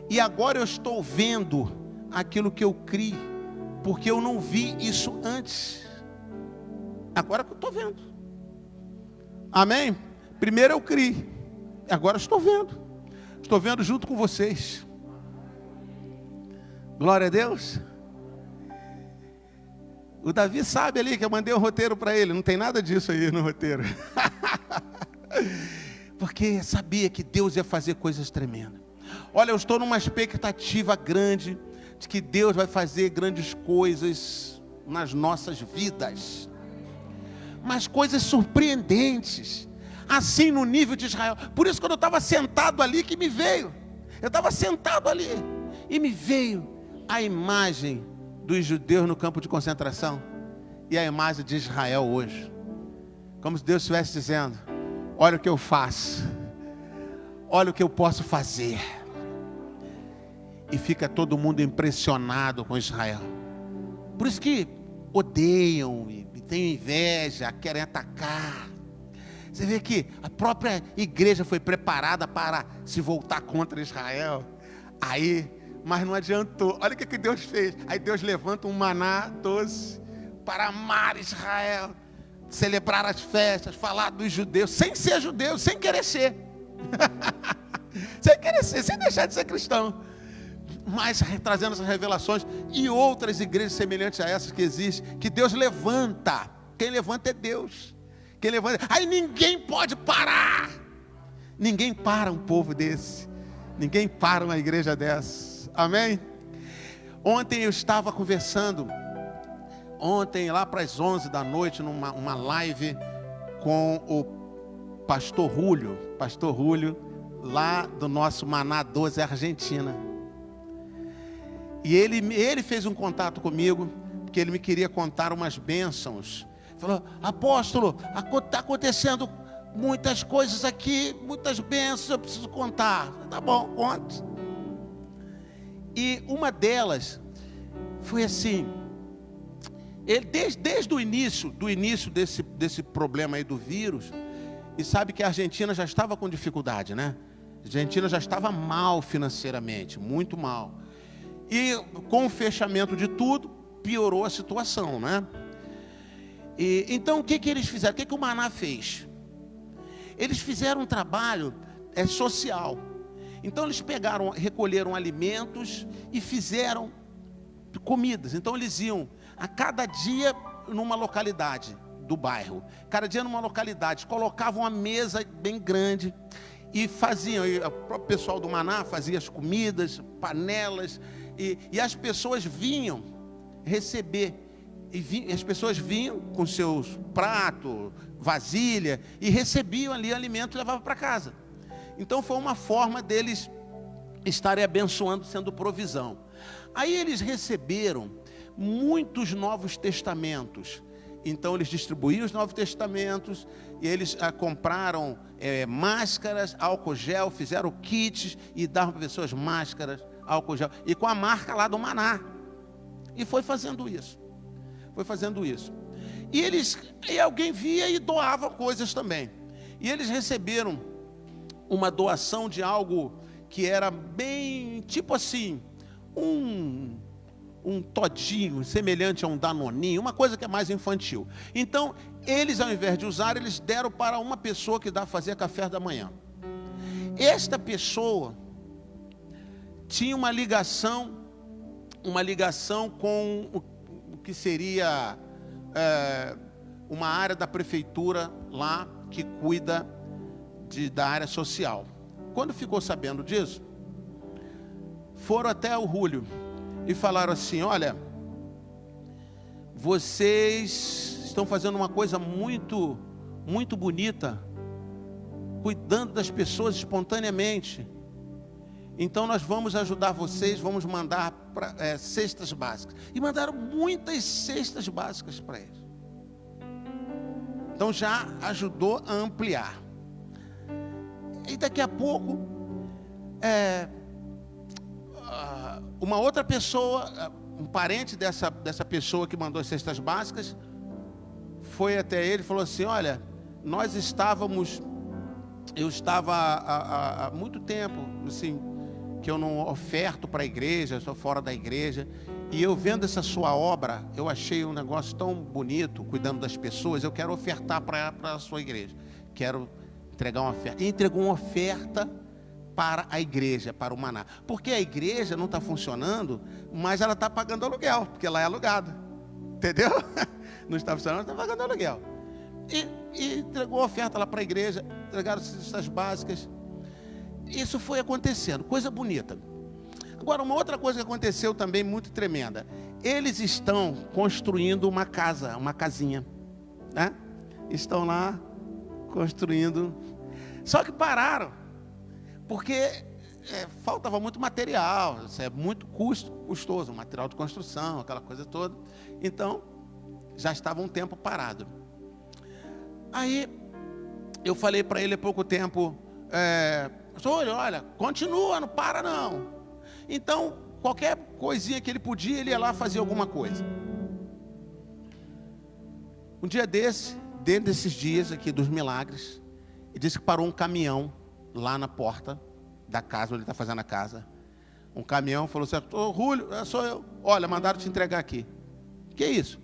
E agora eu estou vendo aquilo que eu criei, porque eu não vi isso antes. Agora que eu estou vendo. Amém? Primeiro eu criei, agora eu estou vendo. Estou vendo junto com vocês. Glória a Deus. O Davi sabe ali que eu mandei um roteiro para ele. Não tem nada disso aí no roteiro. Porque sabia que Deus ia fazer coisas tremendas. Olha, eu estou numa expectativa grande de que Deus vai fazer grandes coisas nas nossas vidas, mas coisas surpreendentes, assim no nível de Israel. Por isso, quando eu estava sentado ali, que me veio, eu estava sentado ali, e me veio a imagem dos judeus no campo de concentração, e a imagem de Israel hoje, como se Deus estivesse dizendo: olha o que eu faço, olha o que eu posso fazer. E fica todo mundo impressionado com Israel. Por isso que odeiam, e têm inveja, querem atacar. Você vê que a própria igreja foi preparada para se voltar contra Israel. Aí, mas não adiantou. Olha o que Deus fez. Aí Deus levanta um maná doce para amar Israel, celebrar as festas, falar dos judeus, sem ser judeu, sem querer ser. Sem querer ser, sem deixar de ser cristão. Mas trazendo essas revelações e outras igrejas semelhantes a essas que existem, que Deus levanta. Quem levanta é Deus. Quem levanta. Aí ninguém pode parar. Ninguém para um povo desse. Ninguém para uma igreja dessa. Amém? Ontem eu estava conversando, lá para as 11 da noite, numa live com o pastor Rúlio, lá do nosso Maná 12, Argentina. E ele fez um contato comigo, porque ele me queria contar umas bênçãos. Falou: apóstolo, está acontecendo muitas coisas aqui, muitas bênçãos, eu preciso contar. Tá bom, conte. E uma delas foi assim: ele desde o início desse problema aí do vírus, e sabe que a Argentina já estava com dificuldade, né? A Argentina já estava mal financeiramente, muito mal. E com o fechamento de tudo, piorou a situação, né? E então o que eles fizeram? O que o Maná fez? Eles fizeram um trabalho social. Então eles recolheram alimentos e fizeram comidas. Então eles iam a cada dia numa localidade do bairro, cada dia numa localidade, colocavam uma mesa bem grande e faziam, o próprio pessoal do Maná fazia as comidas, panelas, e as pessoas vinham receber, as pessoas vinham com seus pratos, vasilha, e recebiam ali alimento e levavam para casa. Então foi uma forma deles estarem abençoando, sendo provisão. Aí eles receberam muitos Novos Testamentos. Então eles distribuíam os Novos Testamentos, e eles compraram máscaras, álcool gel, fizeram kits e davam para pessoas máscaras, álcool gel, e com a marca lá do Maná. E foi fazendo isso. E alguém via e doava coisas também. E eles receberam uma doação de algo que era bem, tipo assim, um todinho, semelhante a um danoninho, uma coisa que é mais infantil. Então, eles, ao invés de usar, eles deram para uma pessoa que fazia café da manhã. Esta pessoa tinha uma ligação com o que seria uma área da prefeitura lá que cuida da área social. Quando ficou sabendo disso, foram até o Rúlio e falaram assim: olha, vocês estão fazendo uma coisa muito, muito bonita, cuidando das pessoas espontaneamente. Então nós vamos ajudar vocês, vamos mandar cestas básicas. E mandaram muitas cestas básicas para eles. Então já ajudou a ampliar. E daqui a pouco, uma outra pessoa, um parente dessa pessoa que mandou as cestas básicas, foi até ele e falou assim: olha, eu estava há muito tempo, assim, que eu não oferto para a igreja, sou fora da igreja, e eu vendo essa sua obra, eu achei um negócio tão bonito, cuidando das pessoas, eu quero ofertar para a sua igreja, quero entregar uma oferta. E entregou uma oferta para a igreja, para o Maná, porque a igreja não está funcionando, mas ela está pagando aluguel, porque lá é alugado, entendeu? Não está funcionando, está pagando aluguel. E entregou a oferta lá para a igreja, entregaram cestas básicas. isso foi acontecendo, coisa bonita. Agora, uma outra coisa que aconteceu também muito tremenda. Eles estão construindo uma casa, uma casinha, né? Estão lá construindo. Só que pararam, porque faltava muito material, isso é muito custoso, material de construção, aquela coisa toda. Então, já estava um tempo parado. Aí, eu falei para ele há pouco tempo, olha, continua, não para não. Então, qualquer coisinha que ele podia, ele ia lá fazer alguma coisa. Um dia dentro desses dias aqui dos milagres, ele disse que parou um caminhão lá na porta da casa, onde ele está fazendo a casa. Um caminhão falou assim: ô Rúlio, sou eu. Olha, mandaram te entregar aqui. Que é isso?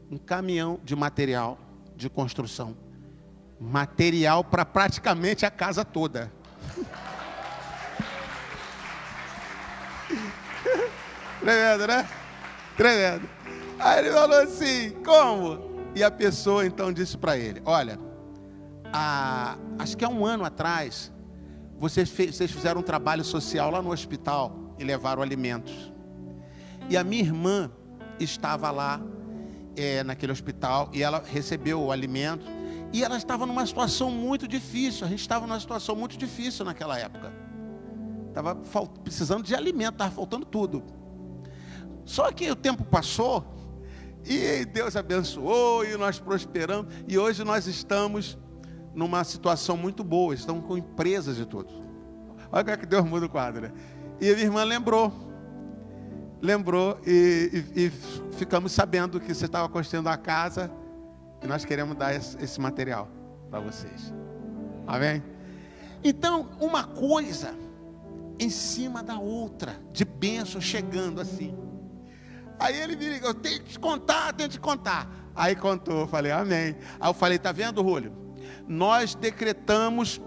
Um caminhão de material de construção. Material para praticamente a casa toda. Tremendo, né? Tremendo. Aí ele falou assim: como? E a pessoa então disse para ele: olha, acho que há um ano atrás, vocês fizeram um trabalho social lá no hospital e levaram alimentos. E a minha irmã estava lá naquele hospital e ela recebeu o alimento. E ela estava numa situação muito difícil. A gente estava numa situação muito difícil naquela época. Estava precisando de alimento, estava faltando tudo. Só que o tempo passou e Deus abençoou e nós prosperamos. E hoje nós estamos numa situação muito boa. Estamos com empresas e tudo. Olha como é que Deus muda o quadro, né? E a minha irmã lembrou e ficamos sabendo que você estava construindo a casa e nós queremos dar esse material para vocês. Amém? Então, uma coisa em cima da outra, de bênção chegando assim. Aí ele me ligou: eu tenho que te contar. Aí contou, eu falei: amém. Aí eu falei: tá vendo, Rúlio? Nós decretamos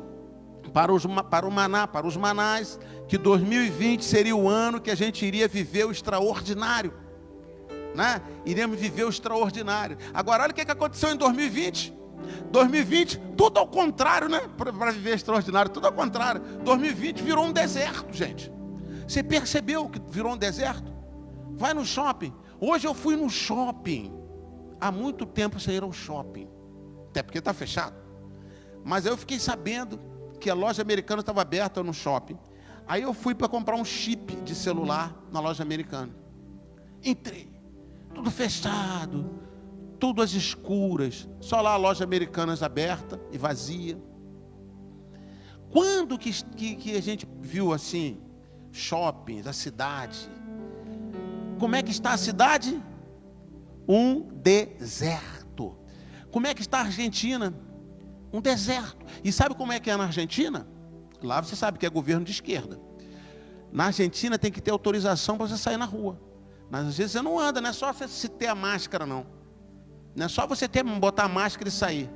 para os manás, que 2020 seria o ano que a gente iria viver o extraordinário, né? Iríamos viver o extraordinário. Agora, olha o que aconteceu em 2020. 2020, tudo ao contrário, né? Para viver extraordinário, tudo ao contrário. 2020 virou um deserto, gente. Você percebeu que virou um deserto? Vai no shopping. Hoje eu fui no shopping. Há muito tempo sem ir ao shopping, até porque está fechado. Mas eu fiquei sabendo que a loja americana estava aberta no shopping. Aí eu fui para comprar um chip de celular na loja americana. Entrei, tudo fechado, tudo às escuras, só lá a loja americana aberta e vazia. Quando que a gente viu assim, shoppings, a cidade? Como é que está a cidade? Um deserto. Como é que está a Argentina? Um deserto. E sabe como é que é na Argentina? Lá você sabe que é governo de esquerda. Na Argentina tem que ter autorização para você sair na rua. Mas às vezes você não anda, não é só você ter a máscara, não. Não é só você botar a máscara e sair.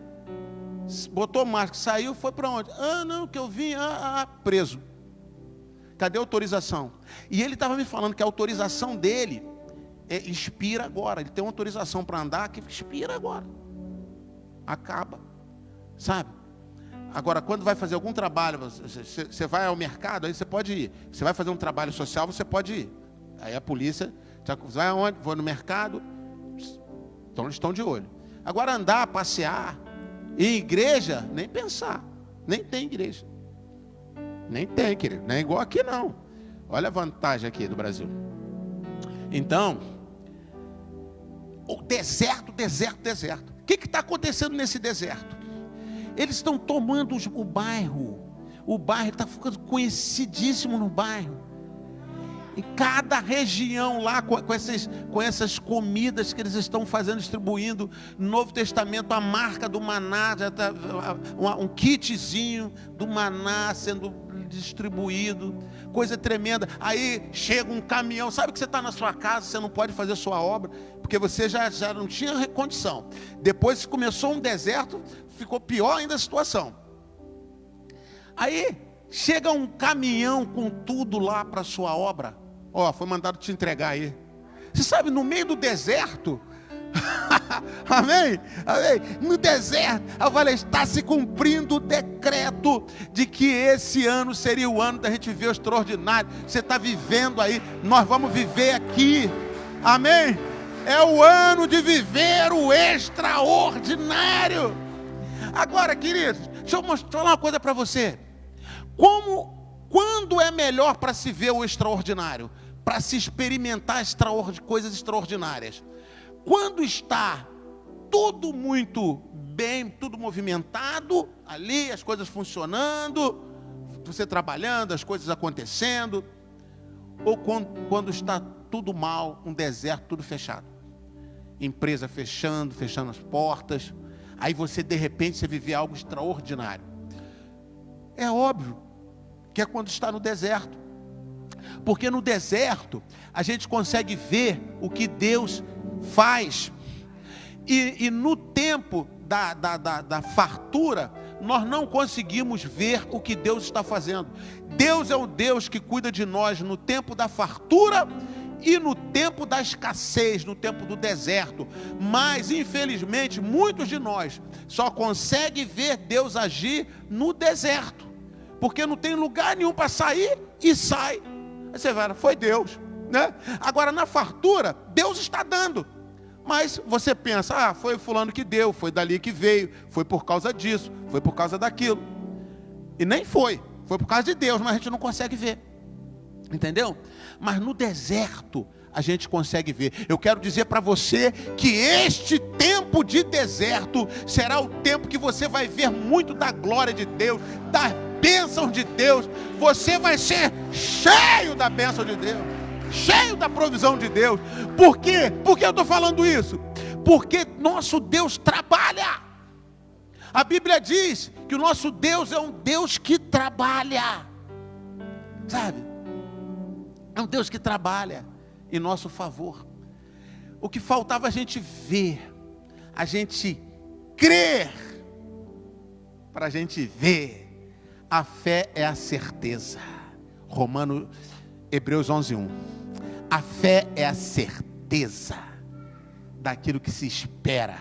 Botou máscara, saiu, foi para onde? Não, que eu vim, preso. Cadê a autorização? E ele estava me falando que a autorização dele expira agora. Ele tem uma autorização para andar que expira agora. Acaba. Sabe? Agora, quando vai fazer algum trabalho, você vai ao mercado, aí você pode ir. Você vai fazer um trabalho social, você pode ir. Aí a polícia, vai aonde? Vou no mercado. Então eles estão de olho. Agora andar, passear, ir em igreja, nem pensar. Nem tem igreja. Nem tem, querido. Não é igual aqui, não. Olha a vantagem aqui do Brasil. Então, o deserto. O que está acontecendo nesse deserto? Eles estão tomando o bairro. O bairro está ficando conhecidíssimo no bairro. Em cada região lá, com essas comidas que eles estão fazendo, distribuindo, no Novo Testamento, a marca do maná, já tá, um kitzinho do maná sendo distribuído, coisa tremenda. Aí chega um caminhão, sabe que você está na sua casa, você não pode fazer sua obra, porque você já não tinha condição. Depois começou um deserto, ficou pior ainda a situação. Aí chega um caminhão com tudo lá para sua obra. Foi mandado te entregar aí. Você sabe, no meio do deserto, Amém? Amém? No deserto, eu falei, está se cumprindo o decreto de que esse ano seria o ano da gente viver o extraordinário. Você está vivendo aí, nós vamos viver aqui. Amém? É o ano de viver o extraordinário. Agora, queridos, deixa eu mostrar uma coisa para você. Quando é melhor para se ver o extraordinário? Para se experimentar coisas extraordinárias? Quando está tudo muito bem, tudo movimentado, ali as coisas funcionando, você trabalhando, as coisas acontecendo, ou quando está tudo mal, um deserto, tudo fechado, empresa fechando as portas, aí você de repente você vive algo extraordinário. É óbvio que é quando está no deserto, porque no deserto a gente consegue ver o que Deus faz. E no tempo da fartura, nós não conseguimos ver o que Deus está fazendo. Deus é o Deus que cuida de nós no tempo da fartura e no tempo da escassez, no tempo do deserto. Mas, infelizmente, muitos de nós só conseguem ver Deus agir no deserto, porque não tem lugar nenhum para sair e sai. Aí você vai, foi Deus, né? Agora, na fartura, Deus está dando. Mas você pensa, foi fulano que deu, foi dali que veio, foi por causa disso, foi por causa daquilo. E nem foi por causa de Deus, mas a gente não consegue ver. Entendeu? Mas no deserto a gente consegue ver. Eu quero dizer para você que este tempo de deserto será o tempo que você vai ver muito da glória de Deus, das bênçãos de Deus. Você vai ser cheio da bênção de Deus, cheio da provisão de Deus. Por quê? Por que eu estou falando isso? Porque nosso Deus trabalha. A Bíblia diz que o nosso Deus é um Deus que trabalha, sabe? É um Deus que trabalha em nosso favor. O que faltava a gente ver, a gente crer, para a gente ver. A fé é a certeza. Hebreus 11:1. A fé é a certeza daquilo que se espera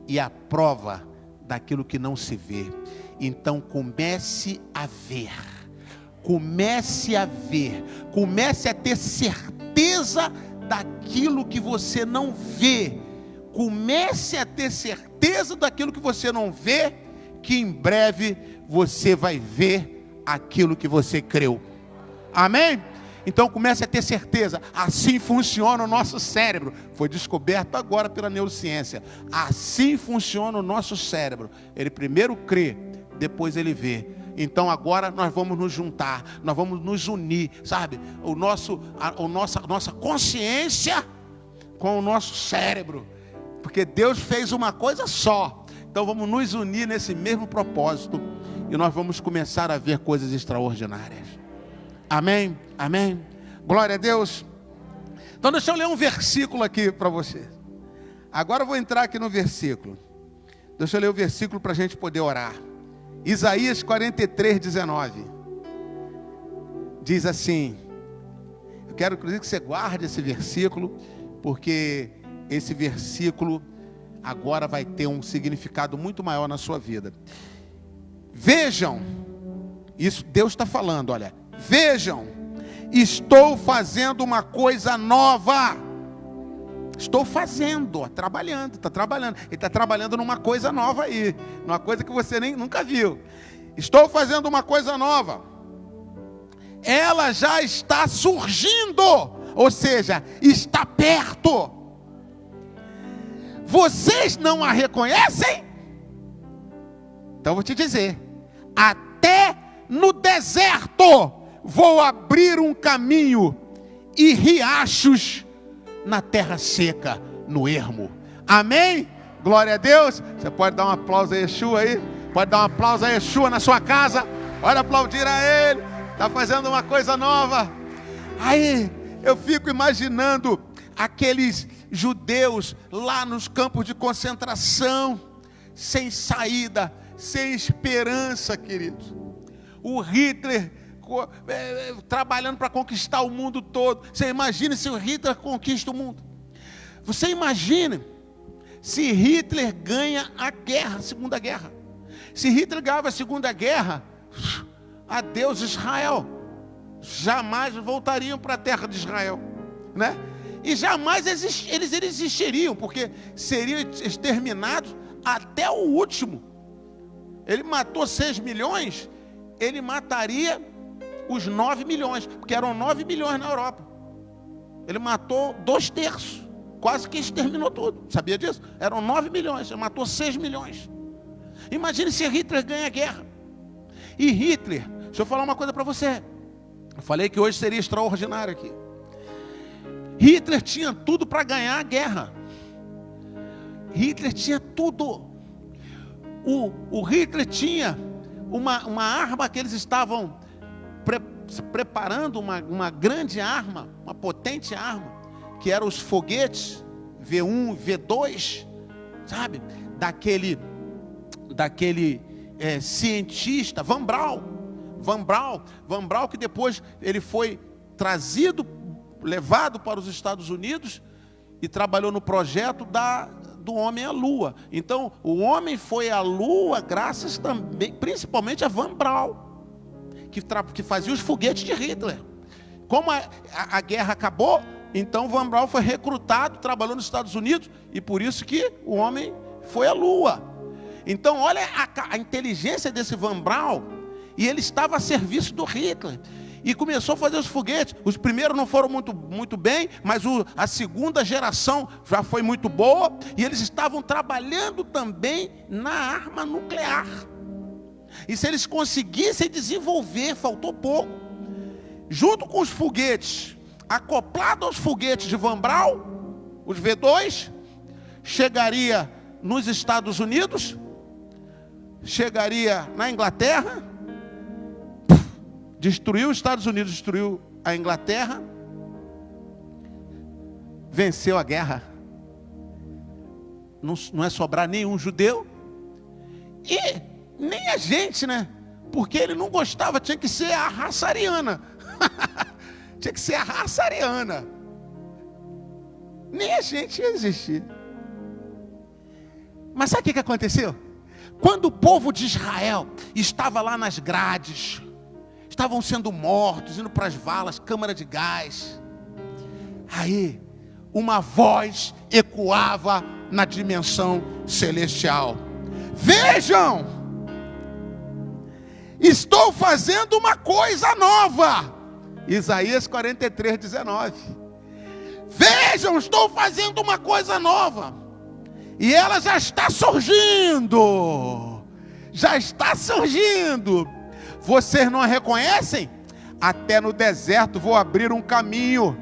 e a prova daquilo que não se vê. Então comece a ver, comece a ter certeza daquilo que você não vê. Comece a ter certeza daquilo que você não vê, que em breve você vai ver aquilo que você creu. Amém? Então comece a ter certeza. Assim funciona o nosso cérebro. Foi descoberto agora pela neurociência. Assim funciona o nosso cérebro. Ele primeiro crê, depois ele vê. Então agora nós vamos nos juntar, nós vamos nos unir, sabe? A nossa consciência com o nosso cérebro. Porque Deus fez uma coisa só. Então vamos nos unir nesse mesmo propósito. E nós vamos começar a ver coisas extraordinárias. Amém? Amém? Glória a Deus. Então deixa eu ler um versículo aqui para você. Agora eu vou entrar aqui no versículo. Deixa eu ler o versículo para a gente poder orar. Isaías 43:19. Diz assim. Eu quero inclusive que você guarde esse versículo, porque esse versículo agora vai ter um significado muito maior na sua vida. Vejam, isso Deus está falando, olha. Vejam, estou fazendo uma coisa nova. Estou fazendo, trabalhando, está trabalhando. Ele está trabalhando numa coisa nova aí, numa coisa que você nunca viu. Estou fazendo uma coisa nova. Ela já está surgindo, ou seja, está perto. Vocês não a reconhecem? Então eu vou te dizer, até no deserto vou abrir um caminho e riachos na terra seca, no ermo. Amém? Glória a Deus. Você pode dar um aplauso a Yeshua aí? Pode dar um aplauso a Yeshua na sua casa? Pode aplaudir a Ele. Está fazendo uma coisa nova. Aí eu fico imaginando aqueles judeus lá nos campos de concentração, sem saída, sem esperança, queridos. O Hitler trabalhando para conquistar o mundo todo. Você imagina se o Hitler conquista o mundo? Você imagina se Hitler ganha a guerra, a Segunda Guerra. Se Hitler ganhava a Segunda Guerra, adeus Israel. Jamais voltariam para a terra de Israel, né? E jamais eles existiriam, porque seriam exterminados até o último. Ele matou 6 milhões, ele mataria os 9 milhões, porque eram 9 milhões na Europa. Ele matou 2/3, quase que exterminou tudo. Sabia disso? Eram 9 milhões, ele matou 6 milhões. Imagine se Hitler ganha a guerra. E Hitler, deixa eu falar uma coisa para você. Eu falei que hoje seria extraordinário aqui. Hitler tinha tudo para ganhar a guerra. Hitler tinha tudo. O Hitler tinha uma arma que eles estavam preparando, uma grande arma, uma potente arma, que eram os foguetes V1, V2, sabe? Daquele cientista, Von Braun, que depois ele foi levado para os Estados Unidos e trabalhou no projeto do homem à Lua. Então, o homem foi à Lua graças também, principalmente a Von Braun, que fazia os foguetes de Hitler. Como a guerra acabou, então Von Braun foi recrutado, trabalhou nos Estados Unidos, e por isso que o homem foi à Lua. Então, olha a inteligência desse Von Braun, e ele estava a serviço do Hitler. E começou a fazer os foguetes. Os primeiros não foram muito bem, mas a segunda geração já foi muito boa. E eles estavam trabalhando também na arma nuclear. E se eles conseguissem desenvolver, faltou pouco, junto com os foguetes, acoplado aos foguetes de Von Braun, os V2, chegaria nos Estados Unidos, chegaria na Inglaterra, destruiu os Estados Unidos, destruiu a Inglaterra, venceu a guerra. Não é sobrar nenhum judeu, e nem a gente, né? Porque ele não gostava, tinha que ser a raça ariana. Tinha que ser a raça ariana. Nem a gente ia existir. Mas sabe o que aconteceu? Quando o povo de Israel estava lá nas grades, estavam sendo mortos, indo para as valas, câmara de gás, aí uma voz ecoava na dimensão celestial: vejam, estou fazendo uma coisa nova. Isaías 43:19. Vejam, estou fazendo uma coisa nova, e ela já está surgindo. Já está surgindo. Vocês não a reconhecem? Até no deserto vou abrir um caminho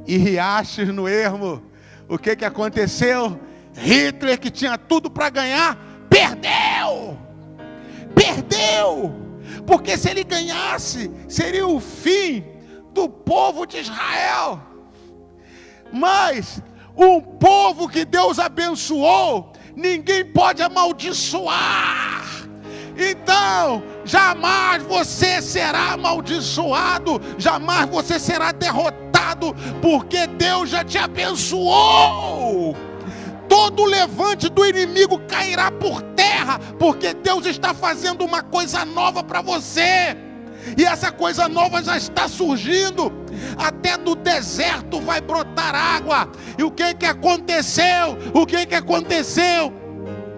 e riachos no ermo. O que aconteceu? Hitler, que tinha tudo para ganhar, perdeu. Perdeu. Porque se ele ganhasse, seria o fim do povo de Israel. Mas um povo que Deus abençoou, ninguém pode amaldiçoar. Então, jamais você será amaldiçoado, jamais você será derrotado, porque Deus já te abençoou. Todo levante do inimigo cairá por terra, porque Deus está fazendo uma coisa nova para você. E essa coisa nova já está surgindo. Até do deserto vai brotar água. E o que aconteceu? O que aconteceu?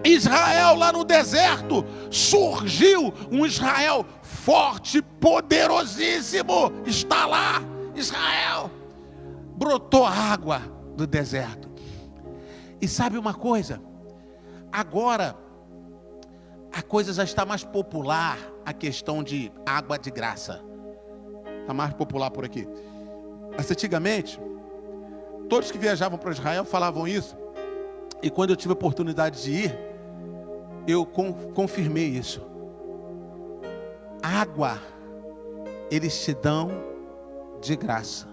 Israel lá no deserto, surgiu um Israel forte, poderosíssimo. Está lá, Israel. Brotou água do deserto. E sabe uma coisa? Agora a coisa já está mais popular, a questão de água de graça. Está mais popular por aqui. Mas antigamente, todos que viajavam para Israel falavam isso. E quando eu tive a oportunidade de ir, eu confirmei isso. Água, eles te dão de graça.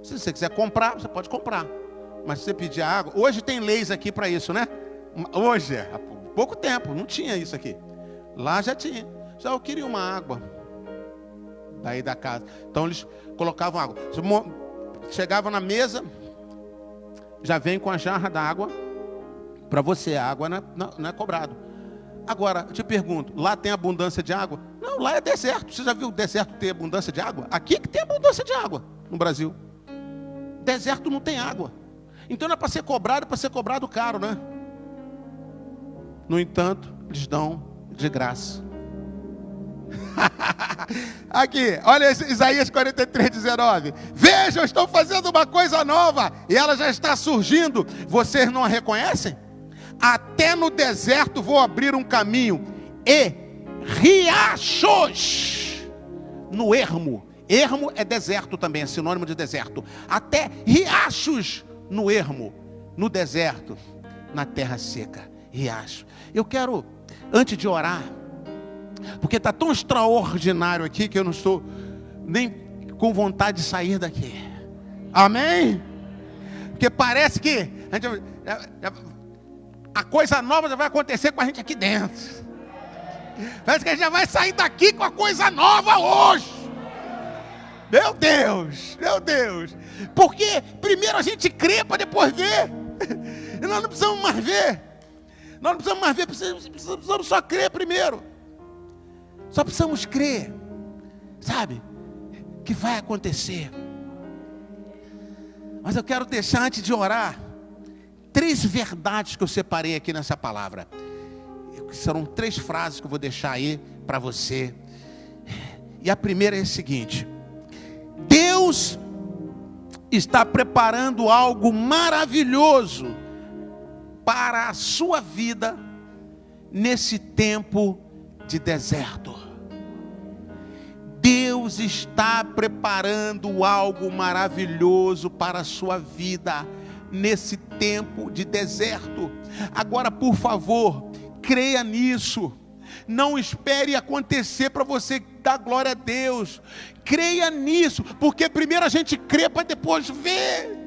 Se você quiser comprar, você pode comprar. Mas se você pedir água, hoje tem leis aqui para isso, né? Hoje, há pouco tempo, não tinha isso aqui. Lá já tinha. Só eu queria uma água daí da casa. Então eles colocavam água. Chegava na mesa, já vem com a jarra d'água, Para você, a água não é cobrado. Agora, eu te pergunto, lá tem abundância de água? Não, lá é deserto. Você já viu o deserto ter abundância de água? Aqui que tem abundância de água, no Brasil. Deserto não tem água. Então não é para ser cobrado, é para ser cobrado caro, né? No entanto, eles dão de graça. Aqui, olha Isaías 43:19. Veja, eu estou fazendo uma coisa nova e ela já está surgindo. Vocês não a reconhecem? Até no deserto vou abrir um caminho e riachos no ermo. Ermo é deserto também, é sinônimo de deserto. Até riachos no ermo, no deserto, na terra seca. Riacho. Eu quero, antes de orar, porque está tão extraordinário aqui que eu não estou nem com vontade de sair daqui. Amém? Porque parece que a coisa nova já vai acontecer com a gente aqui dentro. Parece que a gente já vai sair daqui com a coisa nova hoje. Meu Deus, meu Deus. Porque primeiro a gente crê para depois ver. E nós não precisamos mais ver. Nós não precisamos mais ver, precisamos só crer primeiro. Só precisamos crer, sabe, que vai acontecer. Mas eu quero deixar, antes de orar, 3 verdades que eu separei aqui nessa palavra. Serão 3 frases que eu vou deixar aí para você. E a primeira é a seguinte: Deus está preparando algo maravilhoso para a sua vida nesse tempo de deserto. Deus está preparando algo maravilhoso para a sua vida nesse tempo de deserto. Agora, por favor, creia nisso. Não espere acontecer para você dar glória a Deus. Creia nisso, porque primeiro a gente crê para depois ver.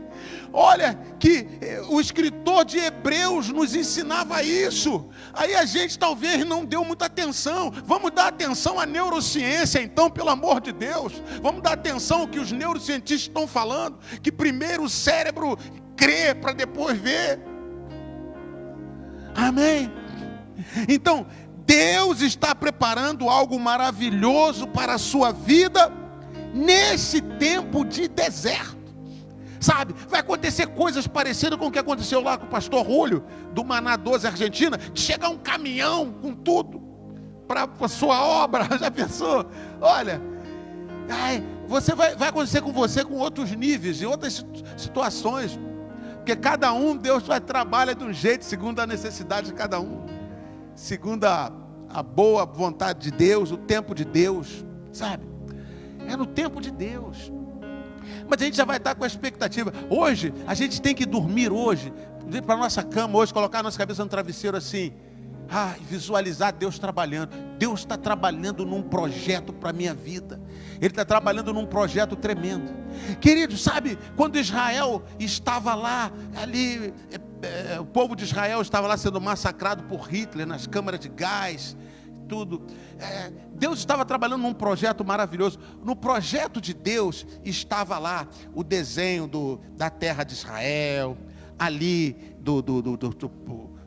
Olha que o escritor de Hebreus nos ensinava isso. Aí a gente talvez não deu muita atenção. Vamos dar atenção à neurociência então, pelo amor de Deus. Vamos dar atenção ao que os neurocientistas estão falando, que primeiro o cérebro crê para depois ver. Amém? Então, Deus está preparando algo maravilhoso para a sua vida nesse tempo de deserto. Sabe, vai acontecer coisas parecidas com o que aconteceu lá com o pastor Julio, do Maná 12, Argentina, de chegar um caminhão com tudo para a sua obra. Já pensou? Olha, vai acontecer com você com outros níveis e outras situações, porque cada um, Deus trabalha de um jeito, segundo a necessidade de cada um, segundo a boa vontade de Deus, o tempo de Deus, sabe? É no tempo de Deus. Mas a gente já vai estar com a expectativa. Hoje, a gente tem que dormir hoje, ir para a nossa cama hoje, colocar a nossa cabeça no travesseiro assim, visualizar Deus trabalhando. Deus está trabalhando num projeto para a minha vida. Ele está trabalhando num projeto tremendo. Querido, sabe, quando Israel estava lá, ali, o povo de Israel estava lá sendo massacrado por Hitler, nas câmaras de gás, tudo. Deus estava trabalhando num projeto maravilhoso. No projeto de Deus estava lá o desenho da terra de Israel, ali do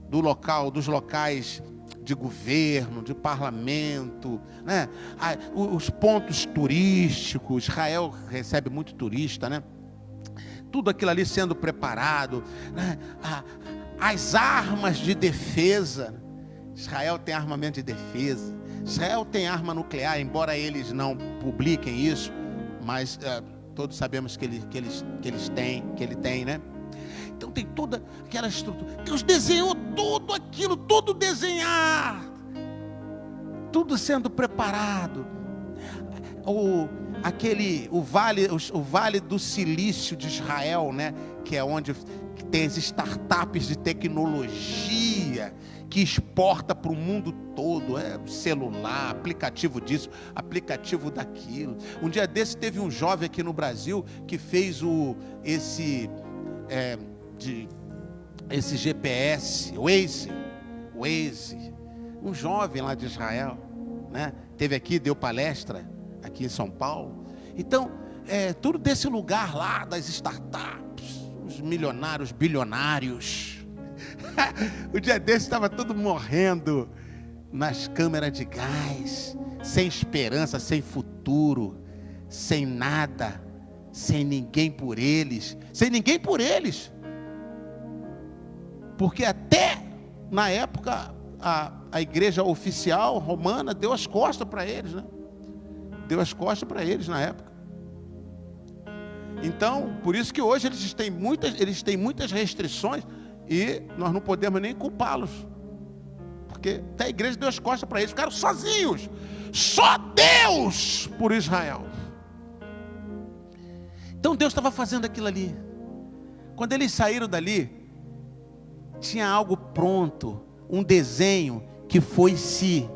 local, dos locais de governo, de parlamento, né? Os pontos turísticos. Israel recebe muito turista, né? Tudo aquilo ali sendo preparado, né? As armas de defesa. Israel tem armamento de defesa. Israel tem arma nuclear, embora eles não publiquem isso, mas todos sabemos que ele tem, né? Então tem toda aquela estrutura. Deus desenhou tudo aquilo, tudo desenhar, tudo sendo preparado. O vale do silício de Israel, né? Que é onde tem as startups de tecnologia que exporta para o mundo todo, celular, aplicativo disso, aplicativo daquilo. Um dia desse teve um jovem aqui no Brasil que fez esse GPS, Waze, um jovem lá de Israel, né? Teve aqui, deu palestra aqui em São Paulo. Então, tudo desse lugar lá, das startups, os milionários, bilionários, O dia desse estava todo morrendo nas câmeras de gás, sem esperança, sem futuro, sem nada, sem ninguém por eles, porque até na época a igreja oficial romana deu as costas para eles, né? Deu as costas para eles na época. Então, por isso que hoje eles têm muitas restrições e nós não podemos nem culpá-los, porque até a igreja deu as costas para eles, ficaram sozinhos, só Deus por Israel. Então Deus estava fazendo aquilo ali. Quando eles saíram dali, tinha algo pronto, um desenho que foi se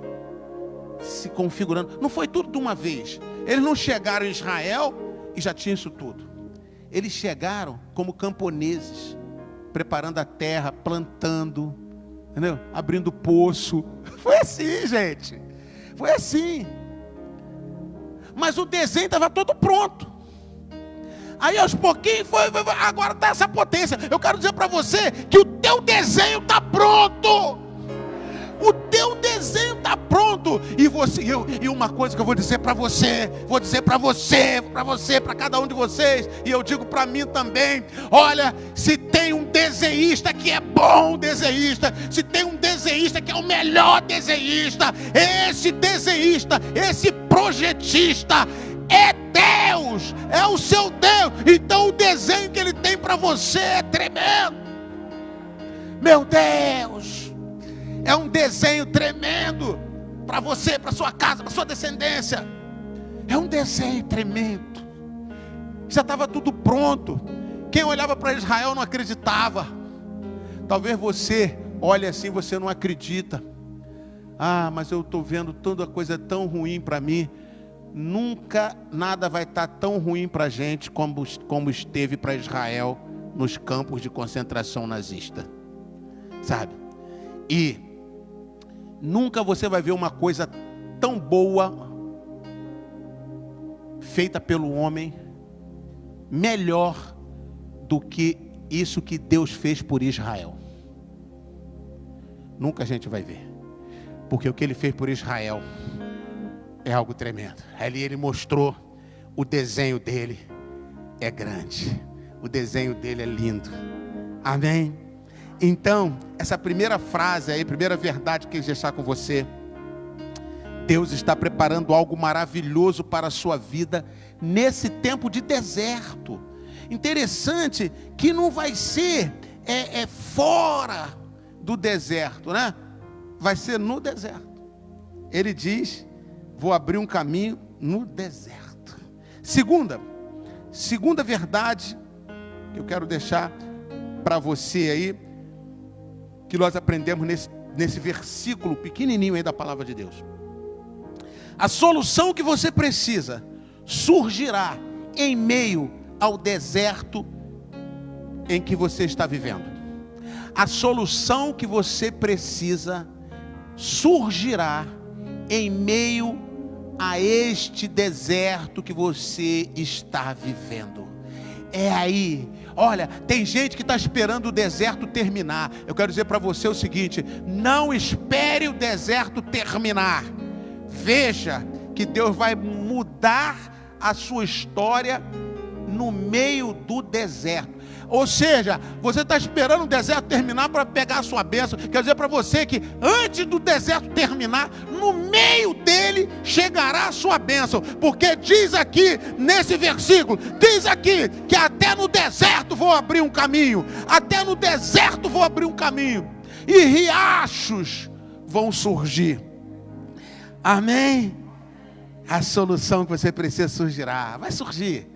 configurando. Não foi tudo de uma vez. Eles não chegaram em Israel e já tinha isso tudo. Eles chegaram como camponeses, preparando a terra, plantando, entendeu? Abrindo poço. Foi assim, gente. Foi assim. Mas o desenho estava todo pronto. Aí aos pouquinhos agora está essa potência. Eu quero dizer para você que o teu desenho está pronto. O teu desenho está pronto. E uma coisa que eu vou dizer para você, para cada um de vocês, e eu digo para mim também: olha, se tem um desenhista que é bom desenhista, se tem um desenhista que é o melhor desenhista, esse desenhista, esse projetista é Deus, é o seu Deus. Então o desenho que Ele tem para você é tremendo. Meu Deus, é um desenho tremendo para você, para sua casa, para sua descendência. É um desenho tremendo. Já estava tudo pronto. Quem olhava para Israel não acreditava. Talvez você olhe assim, você não acredita. Ah, mas eu estou vendo toda coisa tão ruim para mim. Nunca nada vai estar tão ruim para a gente como esteve para Israel nos campos de concentração nazista, sabe? E nunca você vai ver uma coisa tão boa feita pelo homem melhor do que isso que Deus fez por Israel. Nunca a gente vai ver, porque o que Ele fez por Israel é algo tremendo. Ali Ele mostrou o desenho dele é grande, o desenho dele é lindo. Amém? Então, essa primeira frase aí, primeira verdade que eu quero deixar com você: Deus está preparando algo maravilhoso para a sua vida nesse tempo de deserto. Interessante que não vai ser fora do deserto, né? Vai ser no deserto. Ele diz: vou abrir um caminho no deserto. Segunda verdade que eu quero deixar para você aí, que nós aprendemos nesse versículo pequenininho aí da palavra de Deus. A solução que você precisa surgirá em meio ao deserto em que você está vivendo. A solução que você precisa surgirá em meio a este deserto que você está vivendo. É aí. Olha, tem gente que está esperando o deserto terminar. Eu quero dizer para você o seguinte: não espere o deserto terminar. Veja que Deus vai mudar a sua história no meio do deserto. Ou seja, você está esperando o deserto terminar para pegar a sua bênção. Quero dizer para você que antes do deserto terminar, no meio dele chegará a sua bênção. Porque diz aqui nesse versículo, diz aqui que até no deserto vou abrir um caminho. Até no deserto vou abrir um caminho. E riachos vão surgir. Amém? A solução que você precisa surgirá. Vai surgir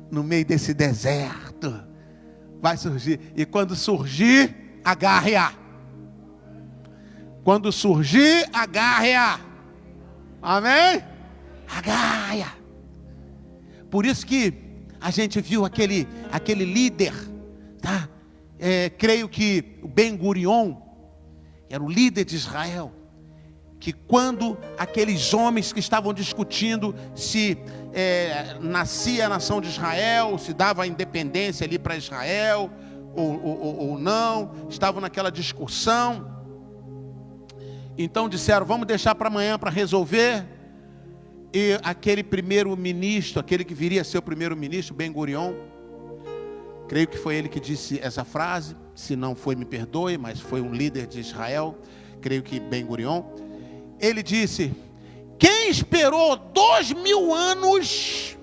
no meio desse deserto. Vai surgir. E quando surgir, agarre-a. Quando surgir, agarre-a. Amém? Agarre-a. Por isso que a gente viu aquele líder, tá? Creio que o Ben-Gurion era o líder de Israel. Que quando aqueles homens que estavam discutindo se nascia a nação de Israel, se dava a independência ali para Israel, ou não, estavam naquela discussão. Então disseram, vamos deixar para amanhã para resolver. E aquele primeiro-ministro, aquele que viria a ser o primeiro-ministro, Ben-Gurion, creio que foi ele que disse essa frase, se não foi, me perdoe, mas foi um líder de Israel, creio que Ben-Gurion. Ele disse, quem esperou 2000 anos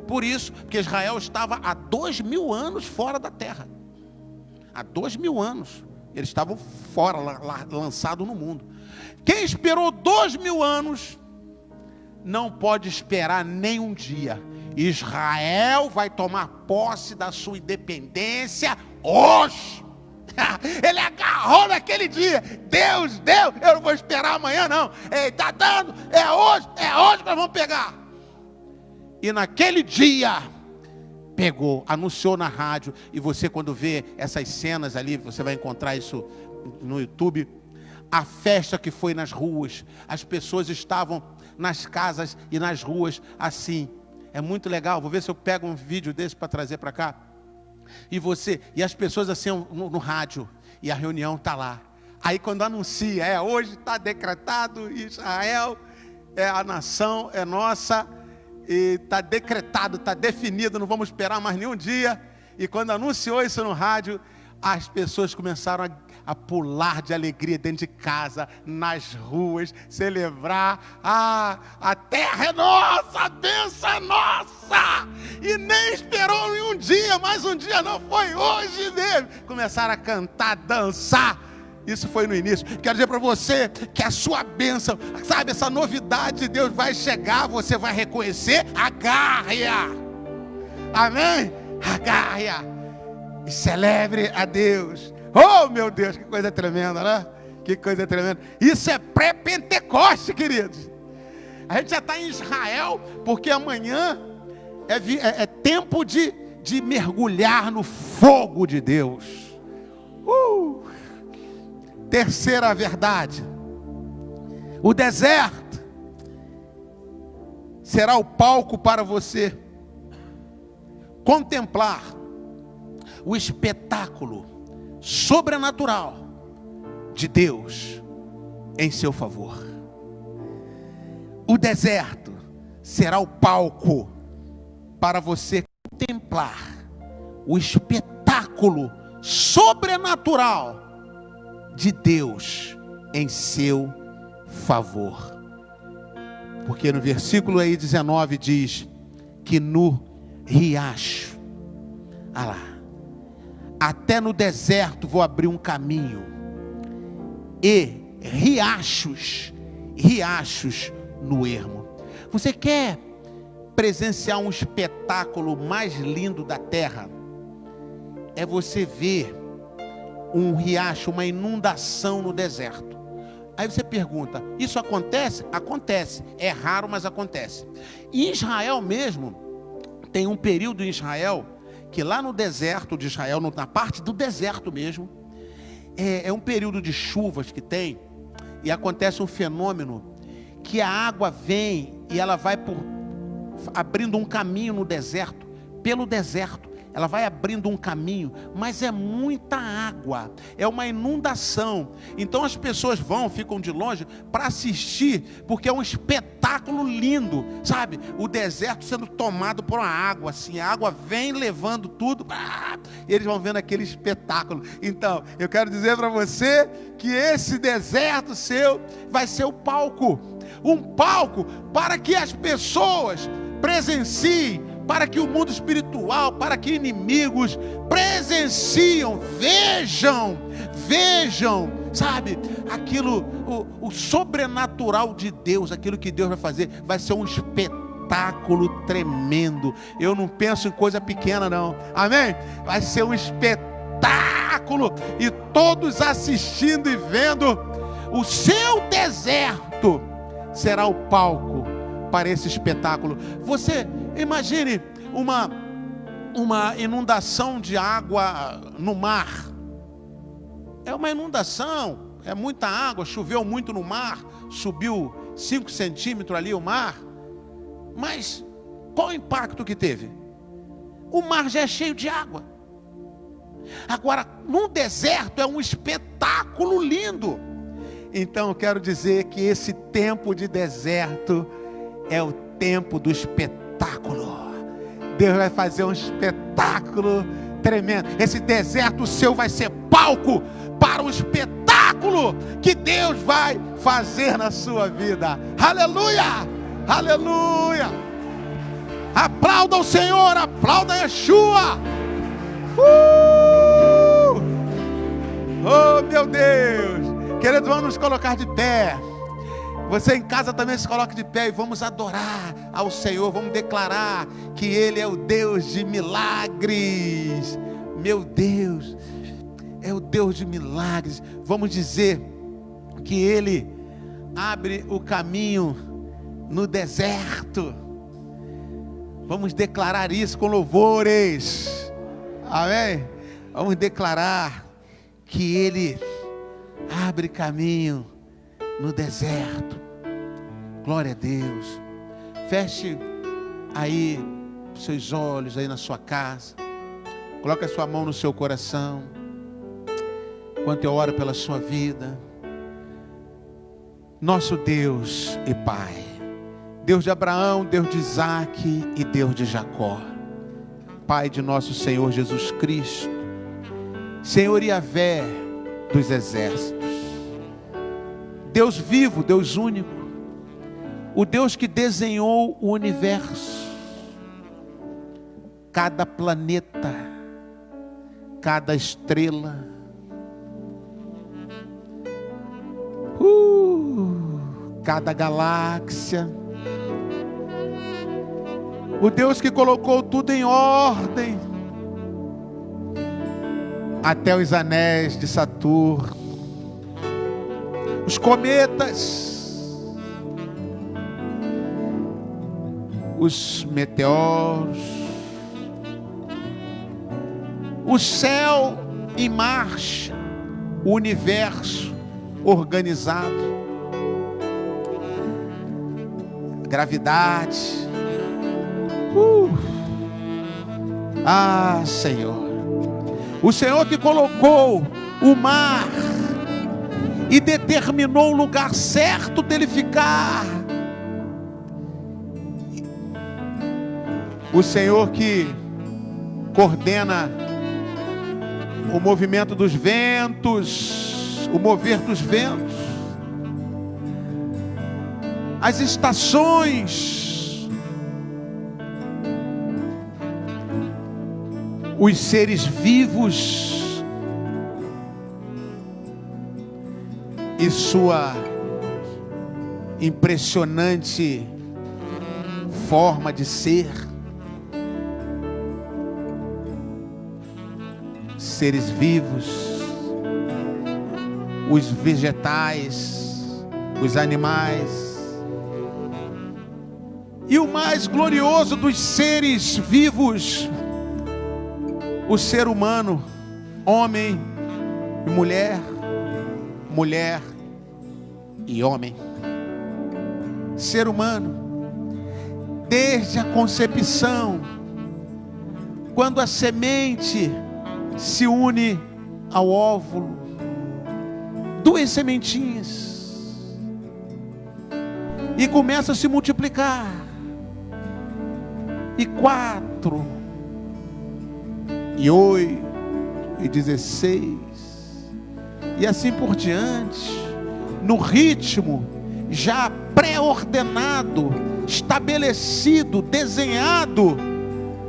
por isso? Porque Israel estava há 2000 anos fora da terra. Há 2000 anos. Eles estavam fora, lançados no mundo. Quem esperou 2000 anos, não pode esperar nem um dia. Israel vai tomar posse da sua independência hoje. Ele agarrou naquele dia. Deus deu, eu não vou esperar amanhã não. Ele está dando, é hoje que nós vamos pegar. E naquele dia, pegou, anunciou na rádio. E você, quando vê essas cenas ali, você vai encontrar isso no YouTube. A festa que foi nas ruas, as pessoas estavam nas casas e nas ruas assim. É muito legal. Vou ver se eu pego um vídeo desse para trazer para cá. E as pessoas assim no rádio, e a reunião está lá. Aí quando anuncia, hoje está decretado, Israel é a nação, é nossa, e está decretado, está definido, não vamos esperar mais nenhum dia. E quando anunciou isso no rádio, as pessoas começaram a pular de alegria dentro de casa, nas ruas, celebrar. A terra é nossa, a bênção é nossa. E nem esperou nenhum dia, mas um dia não foi hoje mesmo. Começaram a cantar, dançar. Isso foi no início. Quero dizer para você que a sua bênção, sabe, essa novidade de Deus vai chegar, você vai reconhecer, agarre-a. Amém? Agarre-a. E celebre a Deus. Oh, meu Deus, que coisa tremenda, né? Que coisa tremenda. Isso é pré-Pentecoste, queridos. A gente já está em Israel, porque amanhã é tempo de mergulhar no fogo de Deus. Terceira verdade. O deserto será o palco para você contemplar o espetáculo sobrenatural de Deus em seu favor. O deserto será o palco para você contemplar o espetáculo sobrenatural de Deus em seu favor. Porque no versículo aí 19 diz que no riacho, até no deserto vou abrir um caminho, e riachos no ermo. Você quer presenciar um espetáculo mais lindo da terra? É você ver um riacho, uma inundação no deserto. Aí você pergunta, isso acontece? Acontece, é raro, mas acontece. Em Israel mesmo, tem um período em Israel, que lá no deserto de Israel, na parte do deserto mesmo, é um período de chuvas que tem, e acontece um fenômeno, que a água vem, e ela vai abrindo um caminho no deserto, pelo deserto, ela vai abrindo um caminho, mas é muita água, é uma inundação. Então as pessoas ficam de longe para assistir, porque é um espetáculo lindo, sabe? O deserto sendo tomado por uma água, assim, a água vem levando tudo, e eles vão vendo aquele espetáculo. Então, eu quero dizer para você que esse deserto seu vai ser o palco, um palco para que as pessoas presenciem, para que o mundo espiritual, para que inimigos presenciam, vejam, sabe, aquilo, o sobrenatural de Deus, aquilo que Deus vai fazer, vai ser um espetáculo tremendo. Eu não penso em coisa pequena não, amém? Vai ser um espetáculo, e todos assistindo e vendo. O seu deserto será o palco para esse espetáculo. Você imagine uma inundação de água no mar. É uma inundação, é muita água, choveu muito no mar, subiu 5 centímetros ali o mar. Mas qual o impacto que teve? O mar já é cheio de água. Agora, num deserto é um espetáculo lindo. Então eu quero dizer que esse tempo de deserto é o tempo do espetáculo. Deus vai fazer um espetáculo tremendo. Esse deserto seu vai ser palco para o espetáculo que Deus vai fazer na sua vida. Aleluia! Aleluia! Aplauda o Senhor, aplauda Yeshua. Oh meu Deus! Queridos, vamos nos colocar de pé. Você em casa também se coloque de pé e vamos adorar ao Senhor. Vamos declarar que Ele é o Deus de milagres. Meu Deus, é o Deus de milagres. Vamos dizer que Ele abre o caminho no deserto. Vamos declarar isso com louvores. Amém? Vamos declarar que Ele abre caminho no deserto. Glória a Deus. Feche aí seus olhos aí na sua casa. Coloque a sua mão no seu coração. Enquanto eu oro pela sua vida. Nosso Deus e Pai, Deus de Abraão, Deus de Isaac e Deus de Jacó, Pai de nosso Senhor Jesus Cristo, Senhor Yahvé dos exércitos, Deus vivo, Deus único, o Deus que desenhou o universo, cada planeta, cada estrela, cada galáxia, o Deus que colocou tudo em ordem, até os anéis de Saturno, os cometas, os meteoros, o céu em marcha, o universo organizado, gravidade. Senhor, o Senhor que colocou o mar e determinou o lugar certo dele ficar, o Senhor que coordena o movimento dos ventos, o mover dos ventos, as estações, os seres vivos e sua impressionante forma de ser, seres vivos, os vegetais, os animais, e o mais glorioso dos seres vivos, o ser humano, homem e mulher, mulher e homem. Ser humano, desde a concepção, quando a semente se une ao óvulo, duas sementinhas, e começa a se multiplicar, e 4, e 8, e 16, e assim por diante, no ritmo já pré-ordenado, estabelecido, desenhado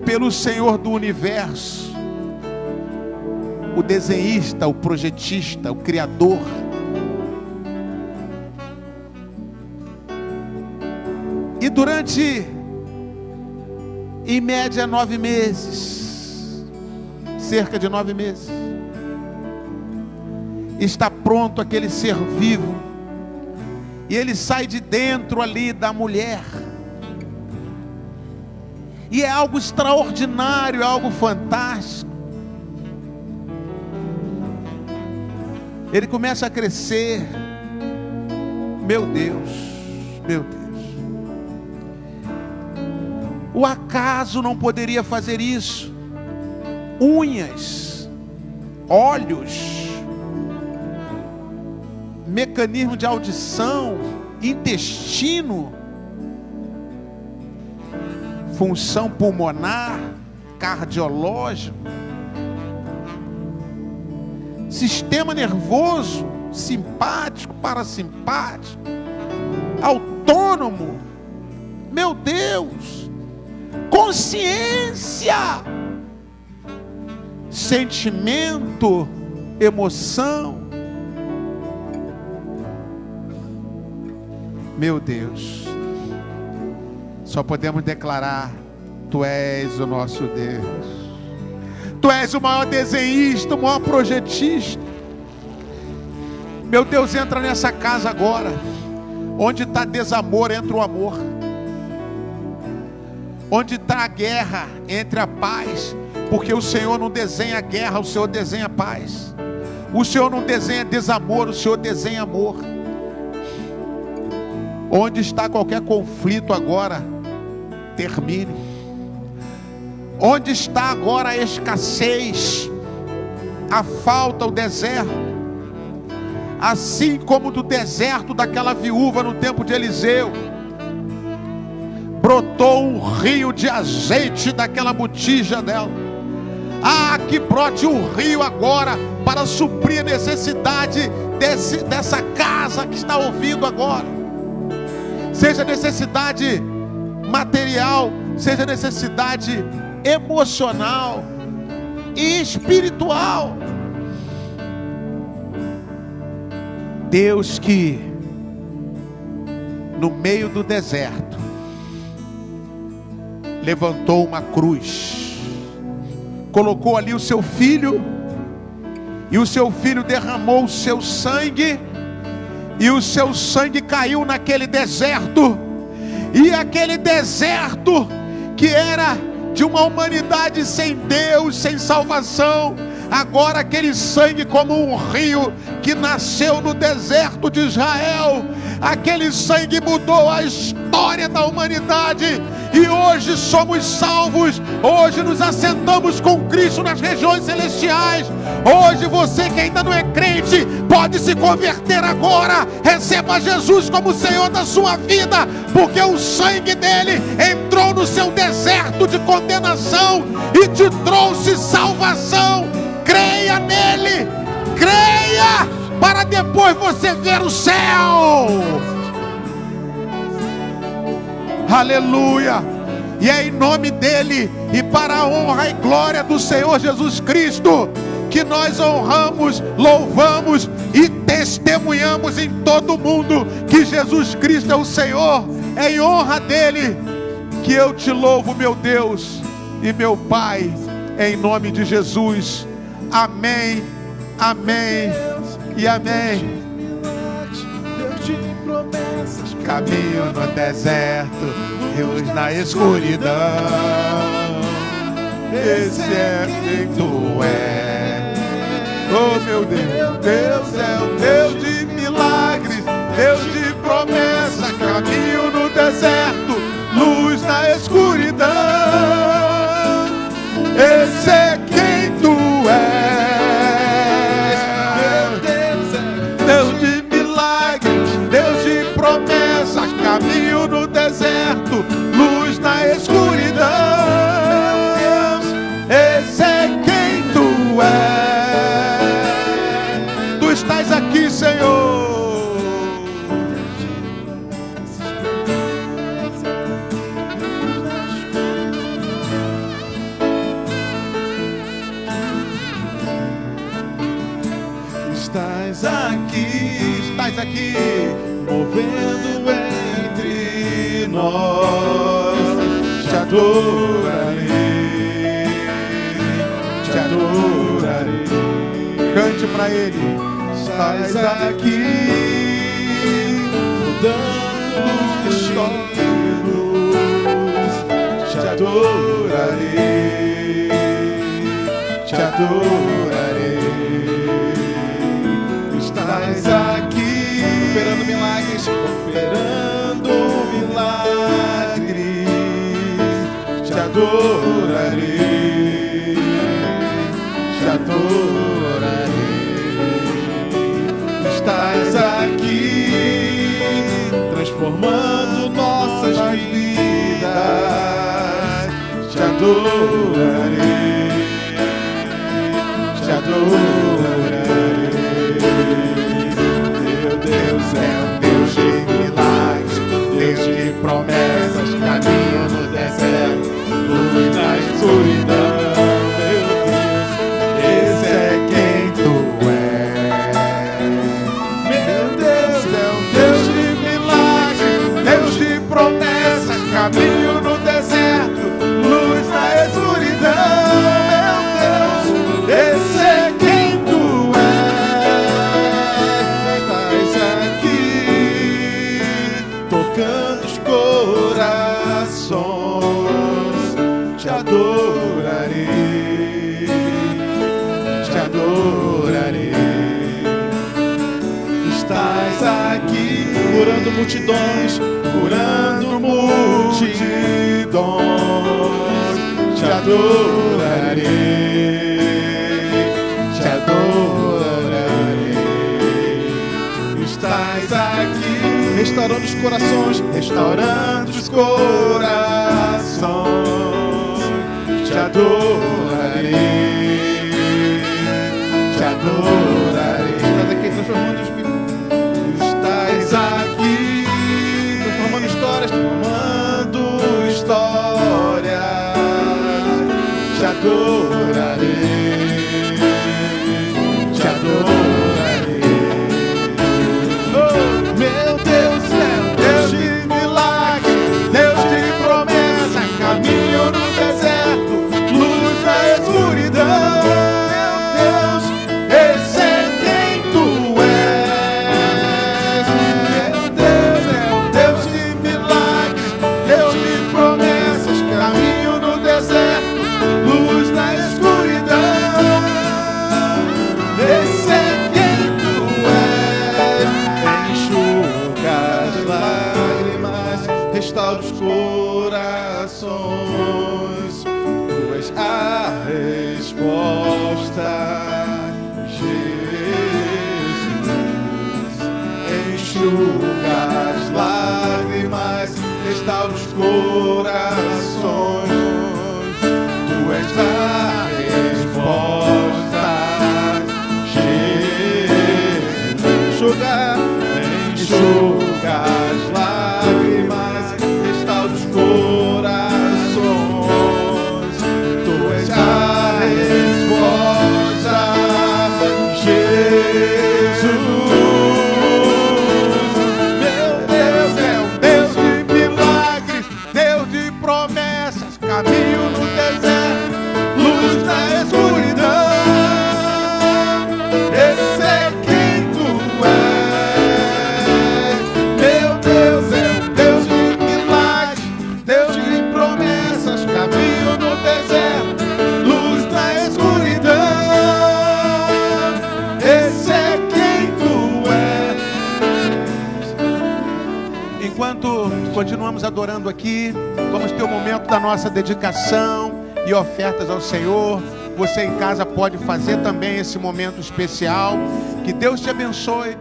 pelo Senhor do universo, o desenhista, o projetista, o criador. E durante, em média, 9 meses, cerca de 9 meses, está pronto aquele ser vivo, e ele sai de dentro ali da mulher, e é algo extraordinário, é algo fantástico. Ele começa a crescer. Meu Deus, meu Deus. O acaso não poderia fazer isso? Unhas olhos, mecanismo de audição, intestino, função pulmonar, cardiológico, sistema nervoso, simpático, parasimpático, autônomo, meu Deus, consciência, sentimento, emoção, meu Deus, só podemos declarar: Tu és o nosso Deus, Tu és o maior desenhista, o maior projetista. Meu Deus, entra nessa casa agora. Onde está desamor, entra o amor. Onde está a guerra, entre a paz. Porque o Senhor não desenha guerra, o Senhor desenha paz. O Senhor não desenha desamor, o Senhor desenha amor. Onde está qualquer conflito agora, termine. Onde está agora a escassez, a falta, o deserto, assim como do deserto daquela viúva no tempo de Eliseu, brotou um rio de azeite daquela botija dela. Que brote um rio agora para suprir a necessidade dessa casa que está ouvindo agora. Seja necessidade material, seja necessidade emocional e espiritual. Deus que no meio do deserto levantou uma cruz, colocou ali o seu filho, e o seu filho derramou o seu sangue, e o seu sangue caiu naquele deserto, e aquele deserto que era de uma humanidade sem Deus, sem salvação, agora aquele sangue como um rio que nasceu no deserto de Israel, aquele sangue mudou a história da humanidade, e hoje somos salvos, hoje nos assentamos com Cristo nas regiões celestiais. Hoje você que ainda não é crente, pode se converter agora, receba Jesus como Senhor da sua vida, porque o sangue dele entrou no seu deserto de condenação e te trouxe salvação. Creia nele, creia, para depois você ver o céu. Aleluia. E é em nome dele e para a honra e glória do Senhor Jesus Cristo que nós honramos, louvamos e testemunhamos em todo o mundo que Jesus Cristo é o Senhor. É em honra dele que eu te louvo, meu Deus e meu Pai, em nome de Jesus. Amém, amém e amém. Deus de promessas, caminho no deserto, luz na escuridão. Esse é quem tu és. Oh meu Deus, Deus é o Deus de milagres, Deus de promessa, caminho no deserto, luz na escuridão. Esse é quem tu és. Deus de milagres, Deus de promessa, caminho no deserto, luz na escuridão. Esse é quem tu és. Tu estás aqui, Senhor. Estás aqui, movendo entre nós. Te adorarei, te adorarei. Cante para ele. Estás aqui, mudando os destinos. Te adorarei, te adorarei. Estás aqui, operando milagres, operando milagres. Te adorarei, te adorarei. te adorarei. Meu Deus é um Deus de milagres, Deus de promessas, caminho no deserto, luz na escuridão. Meu Deus, esse é quem tu és. Meu Deus é um Deus de milagres, Deus de promessas, caminho no deserto, luz na escuridão. Meu Deus, esse é quem tu és. Estás aqui, tocando os corações. Te adorarei, te adorarei. Estás aqui, curando multidões, curando multidões. Te adorarei, te adorarei. Estás aqui, restaurando os corações, restaurando os corações. Te adorarei, te adorarei. Estás aqui transformando os mil. Estás aqui transformando histórias, transformando histórias. Te adorarei, te adorarei. Oh, meu Deus é um Deus de milagre, Deus de promessa, caminho no deserto, luz na escuridão. Meu Deus, esse é quem tu és. Meu Deus é um Deus de milagres, Deus de promessas, caminho no deserto, luz na escuridão. Esse é quem tu és. Enxuga as lágrimas, restaura os corações. Tu és a resposta, Jesus. Enxuga as lágrimas, restaura os corações. Tu és a resposta, Jesus. Enxuga as lágrimas, restaura os corações. Tu és a resposta, Jesus. Meu Deus é um Deus de milagres, Deus de promessas, caminho no deserto, luz na escuridão. Esse é quem tu és. Meu Deus é um Deus de milagres, Deus de promessas, caminho no deserto, luz na escuridão. Esse é quem tu és. Enquanto continuamos adorando aqui, vamos ter o momento da nossa dedicação e ofertas ao Senhor. Você em casa pode fazer também esse momento especial. Que Deus te abençoe.